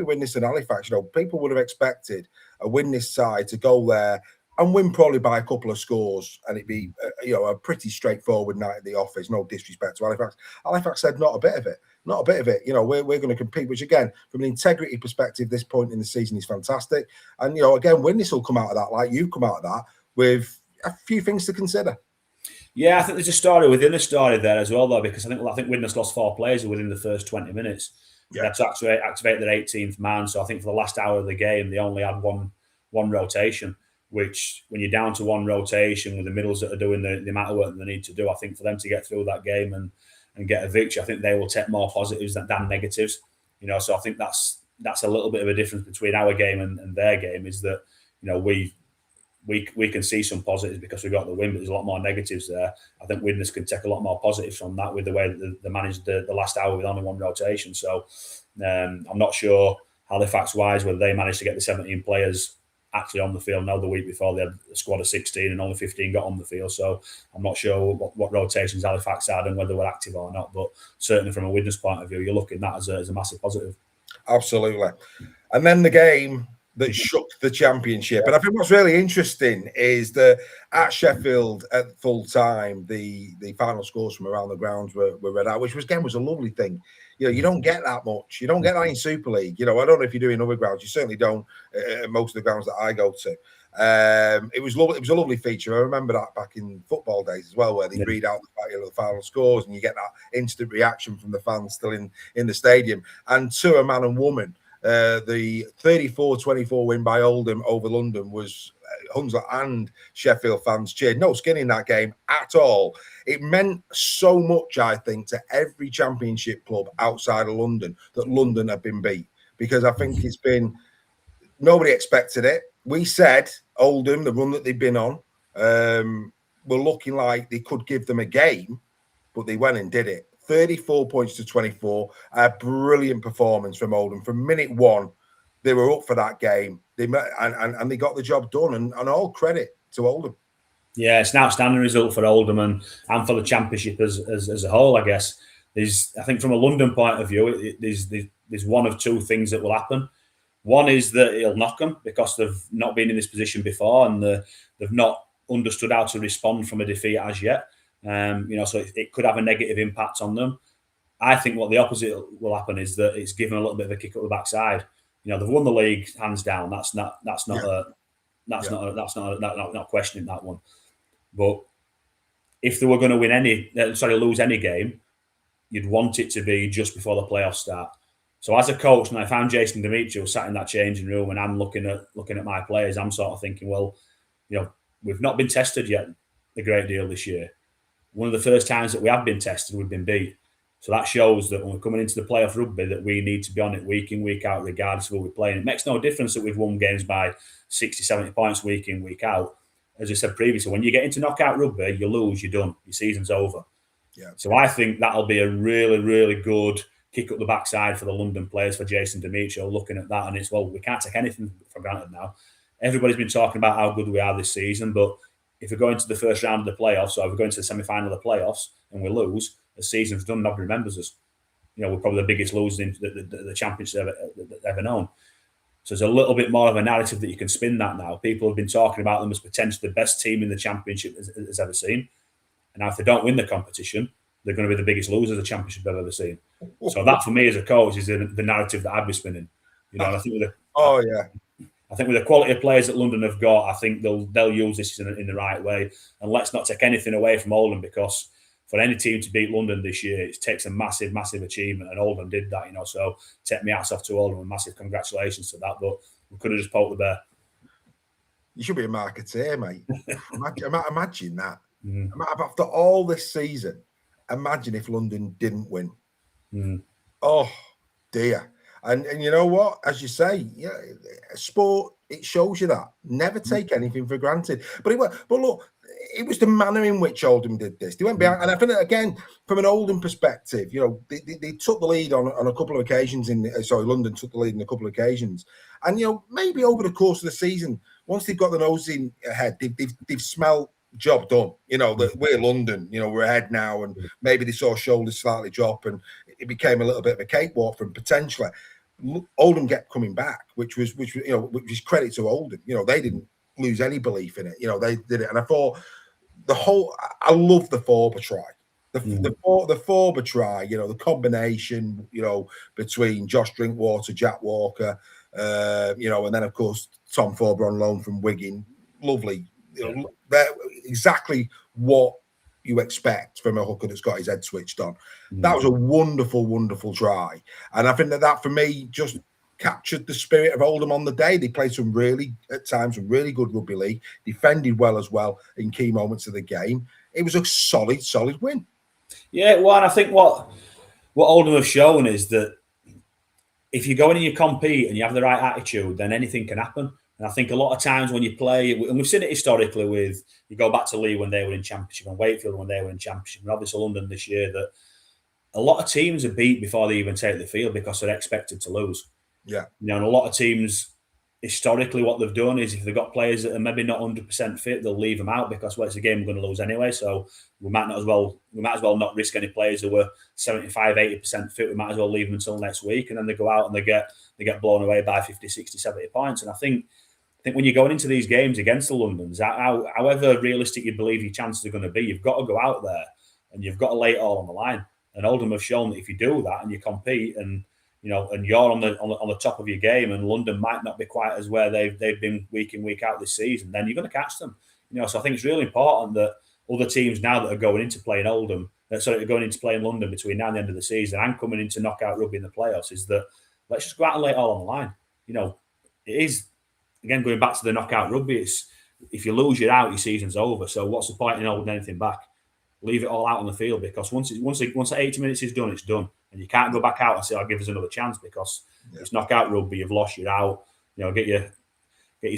Widnes and Halifax. People would have expected a Widnes side to go there and win probably by a couple of scores, and it'd be a pretty straightforward night at the office. No disrespect to Halifax. Halifax said not a bit of it. We're going to compete, which again, from an integrity perspective, this point in the season is fantastic. And again, Widnes will come out of that like you come out of that with a few things to consider.
Yeah, I think there's a story within the story there as well, though, because I think Widnes lost 4 players within the first 20 minutes. Yeah, to activate their 18th man. So I think for the last hour of the game, they only had one rotation. Which, when you're down to one rotation with the middles that are doing the amount of work that they need to do, I think for them to get through that game and get a victory, I think they will take more positives than negatives. So I think that's a little bit of a difference between our game and their game, is that we can see some positives because we got the win, but there's a lot more negatives there. I think Widnes can take a lot more positives from that with the way that they managed the last hour with only one rotation. So I'm not sure Halifax-wise whether they managed to get the 17 players actually on the field. Now, the week before they had a squad of 16 and only 15 got on the field. So I'm not sure what rotations Halifax had and whether we're active or not. But certainly from a Widnes point of view, you're looking at that as a massive positive.
Absolutely. And then the game that shook the Championship. And I think what's really interesting is that at Sheffield at full time, the final scores from around the grounds were read out, which was a lovely thing. You know, you don't get that much. You don't get that in Super League. You know, I don't know if you're doing other grounds. You certainly don't at most of the grounds that I go to. It was lovely. It was a lovely feature. I remember that back in football days as well, where they read out the final scores, and you get that instant reaction from the fans still in the stadium. And to a man and woman, the 34-24 win by Oldham over London was Hunslet and Sheffield fans cheered. No skin in that game at all. It meant so much, I think, to every Championship club outside of London that London had been beat, because I think it's been, nobody expected it. We said Oldham, the run that they've been on, were looking like they could give them a game, but they went and did it. 34 points to 24. A brilliant performance from Oldham. From minute one, they were up for that game. They and they got the job done. And all credit to Oldham.
Yeah, it's an outstanding result for Oldham and for the Championship as a whole, I guess. I think from a London point of view, there's one of two things that will happen. One is that it'll knock them because they've not been in this position before, and they've not understood how to respond from a defeat as yet. So it could have a negative impact on them. I think what the opposite will happen is that it's given a little bit of a kick up the backside. You know, they've won the league hands down. That's not questioning that one. But if they were going to lose any game, you'd want it to be just before the playoffs start. So as a coach, and if I'm Jason Demetriou sat in that changing room and I'm looking at my players, I'm sort of thinking, well, you know, we've not been tested yet a great deal this year. One of the first times that we have been tested, we've been beat. So that shows that when we're coming into the playoff rugby, that we need to be on it week in, week out, regardless of who we're playing. It makes no difference that we've won games by 60, 70 points week in, week out. As I said previously, when you get into knockout rugby, you lose, you're done. Your season's over.
Yeah.
So I think that'll be a really, really good kick up the backside for the London players, for Jason Demetriou, looking at that. And it's, well, we can't take anything for granted now. Everybody's been talking about how good we are this season, but if we go into the first round of the playoffs, or if we go into the semi-final of the playoffs and we lose, the season's done, nobody remembers us. You know, we're probably the biggest losers in the Championship ever known. So there's a little bit more of a narrative that you can spin that now. People have been talking about them as potentially the best team in the Championship has ever seen. And now if they don't win the competition, they're going to be the biggest losers the Championship I've ever seen. So that, for me as a coach, is the narrative that I'd be spinning. You know, and I think I think with the quality of players that London have got, I think they'll use this in the right way. And let's not take anything away from Oldham, because for any team to beat London this year, it takes a massive, massive achievement. And Oldham did that, you know. So take me hats off to Oldham and massive congratulations to that. But we could have just poked the bear.
You should be a marketeer, mate. Imagine that. After all this season, imagine if London didn't win. Oh, dear. And you know what? As you say, yeah, sport, it shows you that. Never take anything for granted. But look, it was the manner in which Oldham did this. They went behind, and I think, again, from an Oldham perspective, you know, they took the lead on a couple of occasions. London took the lead on a couple of occasions. And, you know, maybe over the course of the season, once they've got the nose in ahead, they've smelled job done. You know, that we're London, you know, we're ahead now, and maybe they saw shoulders slightly drop, and it became a little bit of a cakewalk from potentially. Oldham kept coming back, which was credit to Oldham. You know, they didn't lose any belief in it. You know, they did it, and I thought I love the Forber try, the Forber try. You know, the combination, you know, between Josh Drinkwater, Jack Walker, you know, and then of course Tom Forber on loan from Wigan. Lovely, you know, they're exactly what you expect from a hooker that's got his head switched on. That was a wonderful, wonderful try. And I think that for me just captured the spirit of Oldham on the day. They played at times, some really good rugby league, defended well as well in key moments of the game. It was a solid win. Yeah,
well, and I think what Oldham have shown is that if you go in and you compete and you have the right attitude, then anything can happen. And I think a lot of times when you play, and we've seen it historically with, you go back to Leigh when they were in Championship and Wakefield when they were in Championship, and obviously London this year, that a lot of teams are beat before they even take the field because they're expected to lose.
Yeah.
You know, and a lot of teams historically what they've done is if they've got players that are maybe not 100% fit, they'll leave them out because, well, it's a game we're going to lose anyway. So we might as well not risk any players who were 75, 80% fit. We might as well leave them until next week. And then they go out and they get blown away by 50, 60, 70 points. And I think when you're going into these games against the Londons, however realistic you believe your chances are going to be, you've got to go out there and you've got to lay it all on the line. And Oldham have shown that if you do that and you compete and and you're on the top of your game, and London might not be quite as where they've been week in, week out this season, then you're going to catch them. So I think it's really important that other teams now that are going into playing Oldham, going into playing London between now and the end of the season and coming into knockout rugby in the playoffs, is that let's just go out and lay it all on the line. It is, again, going back to the knockout rugby, it's if you lose, you're out, your season's over. So what's the point in holding anything back? Leave it all out on the field, because once the 80 minutes is done, it's done. And you can't go back out and say, I'll give us another chance, because it's knockout rugby, you've lost, you're out. Get your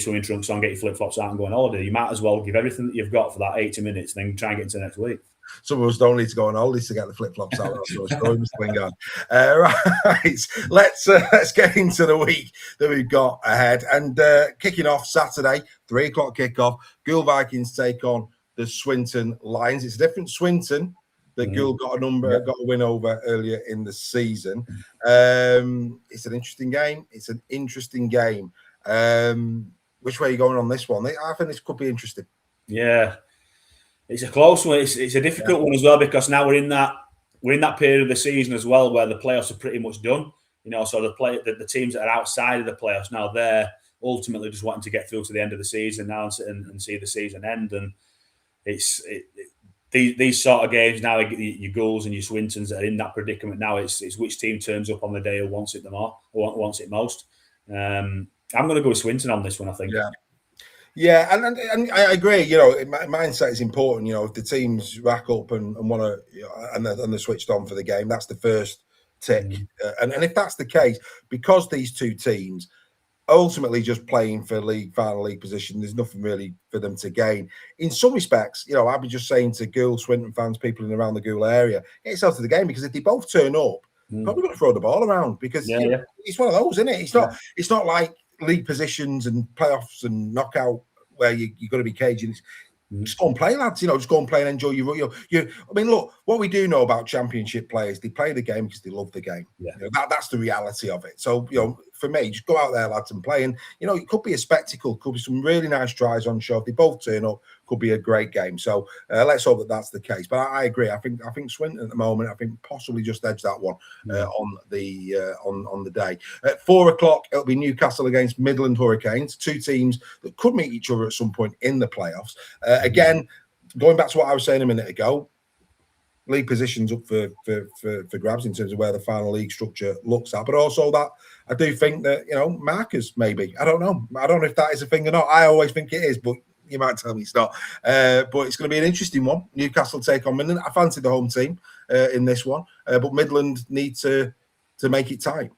swimming trunks on, get your flip-flops out and go on holiday. You might as well give everything that you've got for that 80 minutes and then try and get into the next week.
Some of us don't need to go on holidays to get the flip-flops out. Mr. Lingard. Right, let's get into the week that we've got ahead. And kicking off Saturday, 3:00 kickoff, Gould Vikings take on the Swinton Lions. It's a different Swinton that Gould got a win over earlier in the season. It's an interesting game. Which way are you going on this one? I think this could be interesting.
Yeah, it's a close one. It's a difficult one as well, because now we're in that period of the season as well where the playoffs are pretty much done. So the teams that are outside of the playoffs now, they're ultimately just wanting to get through to the end of the season now and see the season end. And these sort of games now, your Goulds and your Swintons that are in that predicament now. It's which team turns up on the day who wants it the more, or wants it most. I'm going to go with Swinton on this one, I think.
Yeah, and I agree. Mindset is important. If the teams rack up and want to, and they're switched on for the game, that's the first tick. And if that's the case, because these two teams ultimately just playing for final league position, there's nothing really for them to gain. In some respects, I'd be just saying to Gould, Swinton fans, people in around the Gould area, get yourself to the game, because if they both turn up, probably going to throw the ball around, because it's one of those, isn't it? It's not like league positions and playoffs and knockout where you've got to be caging. Just go and play, lads. Just go and play and enjoy your. I mean, look, what we do know about Championship players, they play the game because they love the game. That's the reality of it. So, for me, just go out there, lads, and play. And it could be a spectacle. Could be some really nice tries on show. If they both turn up, could be a great game. So let's hope that that's the case. But I agree. I think Swinton at the moment, I think possibly just edge that one on the day. At 4:00, it'll be Newcastle against Midland Hurricanes, two teams that could meet each other at some point in the playoffs. Again, going back to what I was saying a minute ago, league positions up for grabs in terms of where the final league structure looks at, but also that I do think that markers maybe. I don't know if that is a thing or not. I always think it is, but you might tell me it's not. But it's going to be an interesting one. Newcastle take on Midland. I fancy the home team in this one, but Midland need to make it tight.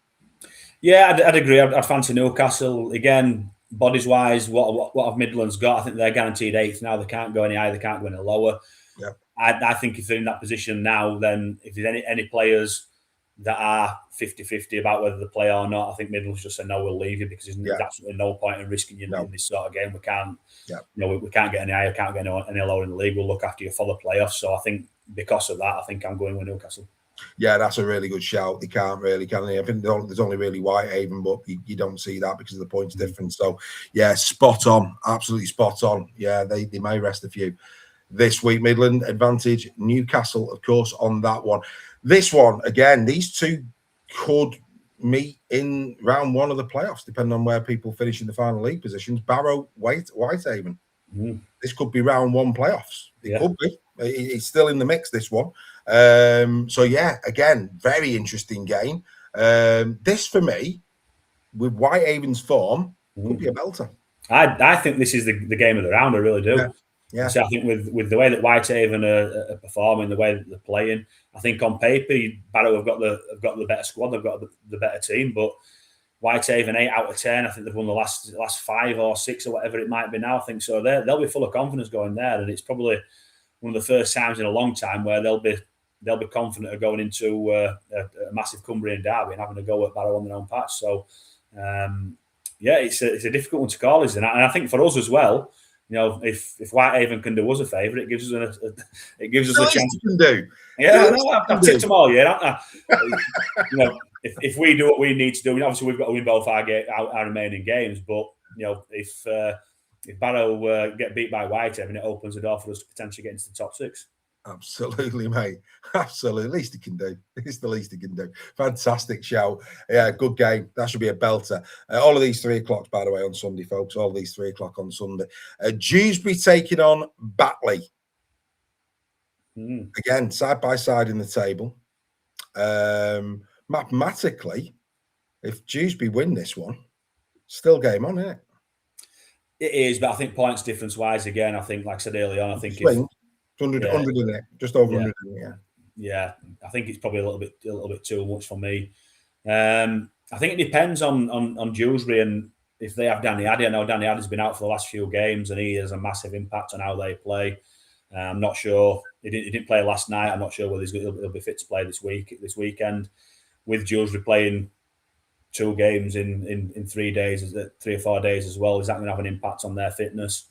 Yeah,
I'd agree. I'd fancy Newcastle again. Bodies wise, what have Midlands got? I think they're guaranteed 8th now. They can't go any higher. They can't go any lower.
Yeah.
I think if they're in that position now, then if there's any players that are 50-50 about whether they play or not, I think Midlands just say no, we'll leave you, because there's absolutely no point in risking you in this sort of game. We can't, we can't get any higher, can't get any lower in the league. We'll look after you for the playoffs. So I think because of that, I think I'm going with Newcastle.
Yeah, that's a really good shout. They can't really, can they? I think there's only really Whitehaven, but you don't see that because of the points difference. So, yeah, spot on. Absolutely spot on. Yeah, they may rest a few this week. Midland advantage. Newcastle, of course, on that one. This one, again, these two could meet in round 1 of the playoffs, depending on where people finish in the final league positions. Barrow, Whitehaven. This could be round 1 playoffs. It could be. It's still in the mix, this one. So yeah, again, very interesting game. This for me, with Whitehaven's form, could be a belter.
I think this is the game of the round. I really do.
Yeah.
So I think with the way that Whitehaven are performing, the way that they're playing, I think on paper Barrow have got the better squad. They've got the better team, but Whitehaven 8 out of 10. I think they've won the last 5 or 6 or whatever it might be now. I think so. They'll be full of confidence going there, and it's probably one of the first times in a long time where they'll be confident of going into a massive Cumbrian derby and having to go at Barrow on their own patch. So yeah, it's a difficult one to call, isn't it? And I think for us as well, if Whitehaven can do us a favour, it gives us a chance.
You can do.
Yeah, I know. I've tipped them all year, haven't I? If we do what we need to do, obviously we've got to win both our remaining games. But if Barrow get beat by Whitehaven, it opens the door for us to potentially get into the top 6.
Absolutely, mate. Absolutely. Least he can do. It's the least he can do. Fantastic show. Yeah, good game. That should be a belter. All of these 3 o'clocks, by the way, on Sunday, folks. All of these 3 o'clock on Sunday. Dewsbury taking on Batley. Again, side by side in the table. Mathematically, if Dewsbury win this one, still game on, isn't it?
It is, but I think points difference wise, again, I think, like I said earlier on, I think
swing. 100 in it, just over 100 in it,
yeah. I think it's probably a little bit too much for me. I think it depends on Dewsbury and if they have Danny Addy. I know Danny Addy's been out for the last few games and he has a massive impact on how they play. I'm not sure he didn't play last night. I'm not sure whether he'll be fit to play this weekend. With Dewsbury playing 2 games in 3 days, 3 or 4 days as well, is that going to have an impact on their fitness?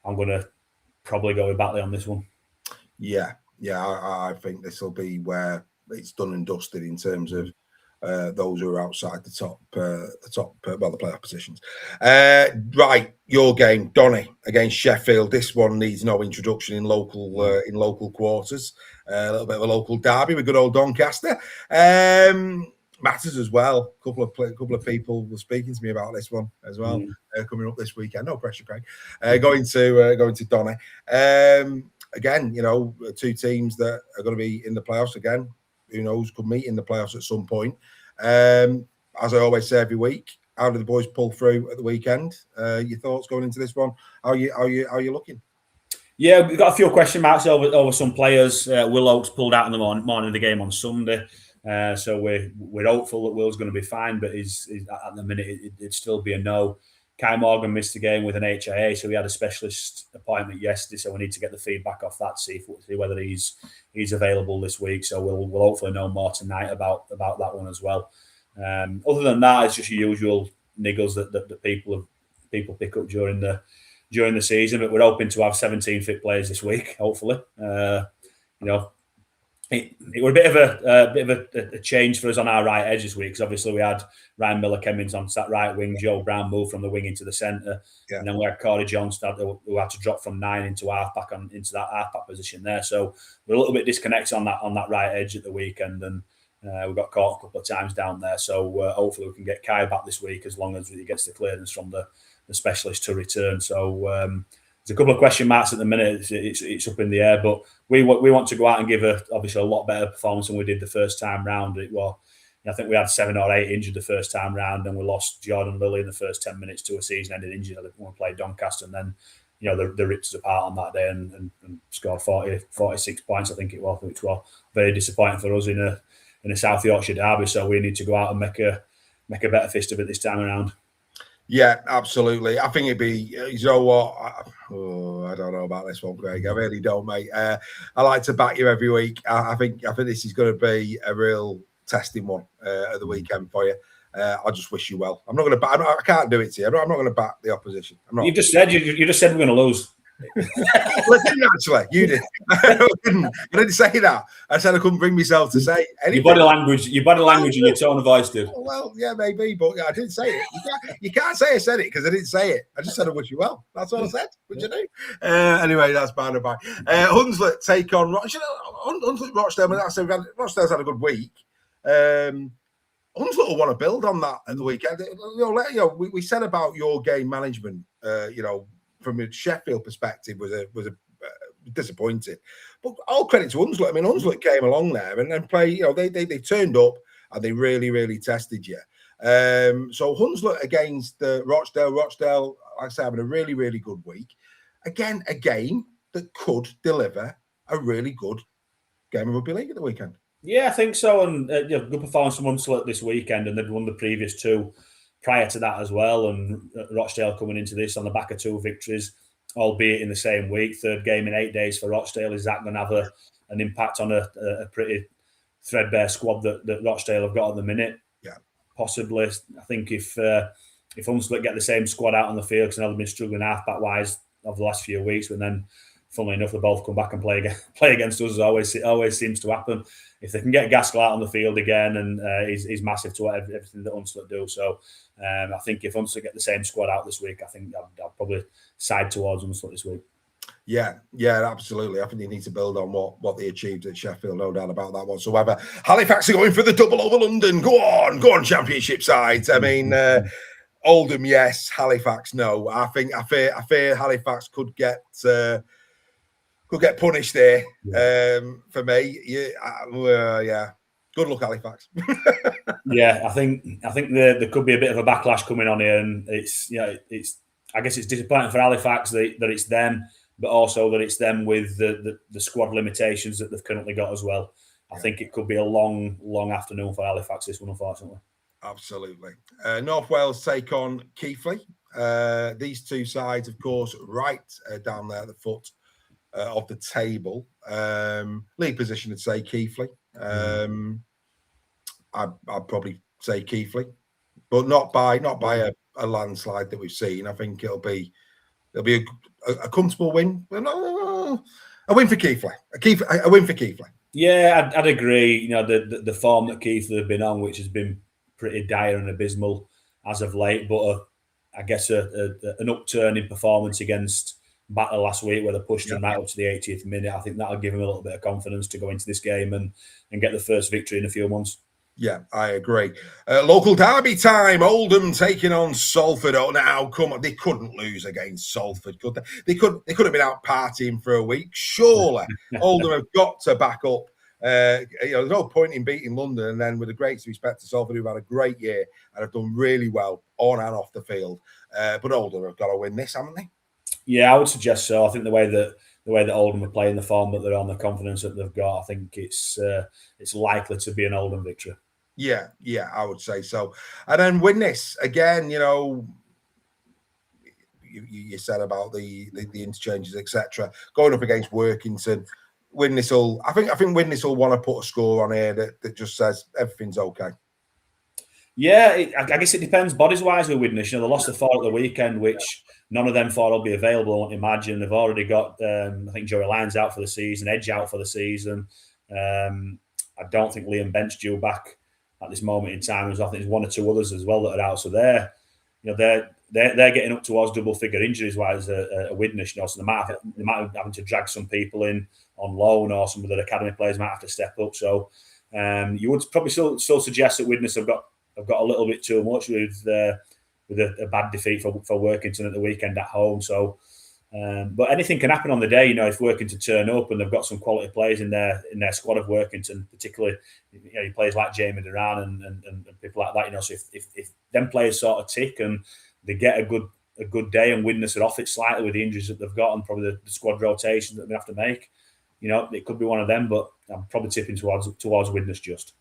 I'm going to probably go with Batley on this one.
Yeah, I think this will be where it's done and dusted in terms of those who are outside the playoff positions. Right, your game, Donny against Sheffield. This one needs no introduction in local quarters. A little bit of a local derby with good old Doncaster. Matters as well. A couple of people were speaking to me about this one as well. Coming up this weekend. No pressure, Craig. Going to Donny. Again, 2 teams that are going to be in the playoffs again. Who knows? Could meet in the playoffs at some point. As I always say every week, how do the boys pull through at the weekend? Your thoughts going into this one? How are you looking?
Yeah, we've got a few question marks over some players. Will Oakes pulled out in the morning of the game on Sunday. So we're hopeful that Will's going to be fine, but he's at the minute it'd still be a no. Kai Morgan missed the game with an HIA, so we had a specialist appointment yesterday. So we need to get the feedback off that, see whether he's available this week. So we'll hopefully know more tonight about that one as well. Other than that, it's just your usual niggles that people pick up during the season. But we're hoping to have 17 fit players this week, hopefully. It was a bit of a change for us on our right edge this week because obviously we had Ryan Miller-Kemmins on that right wing, Joe Brown moved from the wing into the centre, and then we had Corey Johnstad who had to drop from 9 into into that halfback position there. So we're a little bit disconnected on that right edge at the weekend, and we got caught a couple of times down there. So hopefully we can get Kai back this week as long as he gets the clearance from the specialist to return. So there's a couple of question marks at the minute. It's up in the air, but we want to go out and give obviously a lot better performance than we did the first time round. I think we had 7 or 8 injured the first time round, and we lost Jordan Lilly in the first 10 minutes to a season-ending injury when we played Doncaster, and then they ripped us apart on that day and scored 46 points, I think it was, which was very disappointing for us in a South Yorkshire derby. So we need to go out and make a better fist of it this time around.
Yeah, absolutely. I think it'd be, you know what? I don't know about this one, Craig. I really don't, mate. I like to back you every week. I think this is going to be a real testing one at the weekend for you. I just wish you well. I'm not going to. I can't do it to you. I'm not going to back the opposition. I'm not.
You just said we're going to lose.
Well, I didn't actually. You did. I didn't say that. I said I couldn't bring myself to say anything. Your
body language, and your tone of voice did.
Well, yeah, maybe, but I didn't say it. You can't say I said it because I didn't say it. I just said I wish you well. That's all I said. What'd you do? Anyway, that's by the by. Hunslet take on Hunslet Rochdale. I said Rochdale's had a good week. Hunslet will want to build on that at the weekend. We said about your game management. From a Sheffield perspective, was a disappointing. But all credit to Hunslet. I mean, Hunslet came along there and then played. They turned up and they really, really tested you. So Hunslet against Rochdale. Rochdale, like I say, having a really, really good week. Again, a game that could deliver a really good game of rugby league at the weekend.
Yeah, I think so. And good performance from Hunslet this weekend, and they'd won the previous 2 prior to that as well. And Rochdale coming into this on the back of 2 victories, albeit in the same week. 3rd game in 8 days for Rochdale. Is that going to have an impact on a pretty threadbare squad that Rochdale have got at the minute?
Yeah,
possibly. I think if if Hunslet get the same squad out on the field, because I know they've been struggling half-back wise over the last few weeks, but then, funnily enough, they both come back and play against us. It always seems to happen. If they can get Gaskell out on the field again, and he's massive to everything that Hunslet do. So I think if Hunslet get the same squad out this week, I think I'll probably side towards Hunslet this week.
Yeah, absolutely. I think they need to build on what they achieved at Sheffield, no doubt about that whatsoever. Halifax are going for the double over London. Go on, Championship sides. I mean, Oldham, yes. Halifax, no. I fear Halifax could get punished there. For me, yeah. Good luck, Halifax.
Yeah, I think there could be a bit of a backlash coming on here, and I guess it's disappointing for Halifax that it's them, but also that it's them with the squad limitations that they've currently got as well. I think it could be a long afternoon for Halifax this one, unfortunately.
Absolutely. North Wales take on Keighley. These two sides, of course, right down there at the foot of the table. League position would say Keighley. I'd probably say Keighley, but not by a landslide that we've seen. I think it'll be a comfortable win. A win for Keighley. A win for Keighley.
Yeah, I'd agree. You know, the form that Keighley have been on, which has been pretty dire and abysmal as of late, but I guess an upturn in performance against Batter last week, where they pushed them right up to the 80th minute. I think that'll give them a little bit of confidence to go into this game and get the first victory in a few months. Yeah,
I agree. Local derby time. Oldham taking on Salford. Oh, now come on, they couldn't lose against Salford, could they? They could have been out partying for a week. Surely, Oldham have got to back up. There's no point in beating London, and then with the greatest respect to Salford, who've had a great year and have done really well on and off the field. But Oldham have got to win this, haven't they?
Yeah, I would suggest so. I think the way that Oldham are playing, the form that they're on, the confidence that they've got, I think it's likely to be an Oldham victory.
Yeah, I would say so. And then win this again. You know, you said about the interchanges, etc. Going up against Workington, win this all. I think win this will want to put a score on here that just says everything's okay.
Yeah, I guess it depends bodies wise with Widnes. You know, they lost the 4 at the weekend, which none of them 4 will be available. I won't imagine. They've already got I think Joey Lyons out for the season, Edge out for the season. I don't think Liam Bent's due back at this moment in time. I think there's 1 or 2 others as well that are out. So they're getting up towards double figure injuries wise a Widnes. You know, so they might have having to drag some people in on loan, or some of the academy players might have to step up. So you would probably still suggest that Widnes have got a little bit too much with a bad defeat for Workington at the weekend at home. So, but anything can happen on the day. You know, if Workington turn up and they've got some quality players in their squad of Workington, particularly players like Jamie Duran and people like that. You know, so if them players sort of tick and they get a good day, and Widnes are off it slightly with the injuries that they've got and probably the squad rotation that they have to make, you know, it could be one of them. But I'm probably tipping towards Widnes just.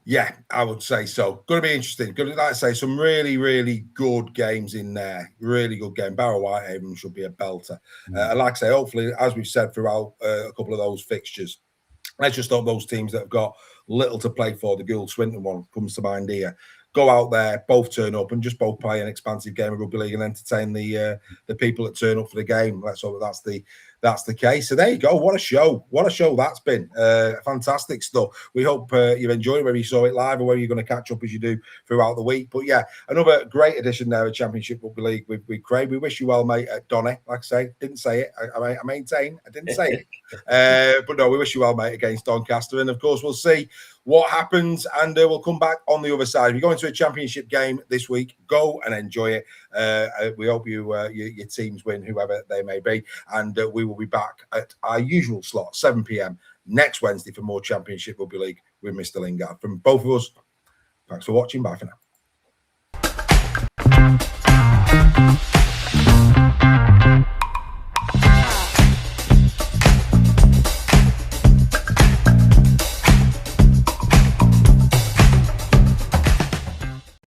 Yeah, I would say so. Going to be interesting. Going to, like I say, some really, really good games in there. Really good game. Barrow Whitehaven should be a belter. And like I say, hopefully, as we've said throughout a couple of those fixtures, let's just hope those teams that have got little to play for, the Gould Swinton one comes to mind here, go out there, both turn up and just both play an expansive game of rugby league and entertain the people that turn up for the game. Let's hope that's the case. So there you go. What a show that's been. Fantastic stuff. We hope you've enjoyed it, whether you saw it live or whether you're going to catch up as you do throughout the week. But yeah, another great edition there of Championship Rugby League with Craig. We wish you well, mate, at Donny. Like I say, didn't say it. I maintain I didn't say it. But no, we wish you well, mate, against Doncaster. And of course, we'll see what happens, and we'll come back on the other side. If you're going to a championship game this week, go and enjoy it. We hope your teams win, whoever they may be, and we will be back at our usual slot, 7 p.m. next Wednesday for more Championship Rugby League with Mr. Lingard. From both of us, thanks for watching. Bye for now.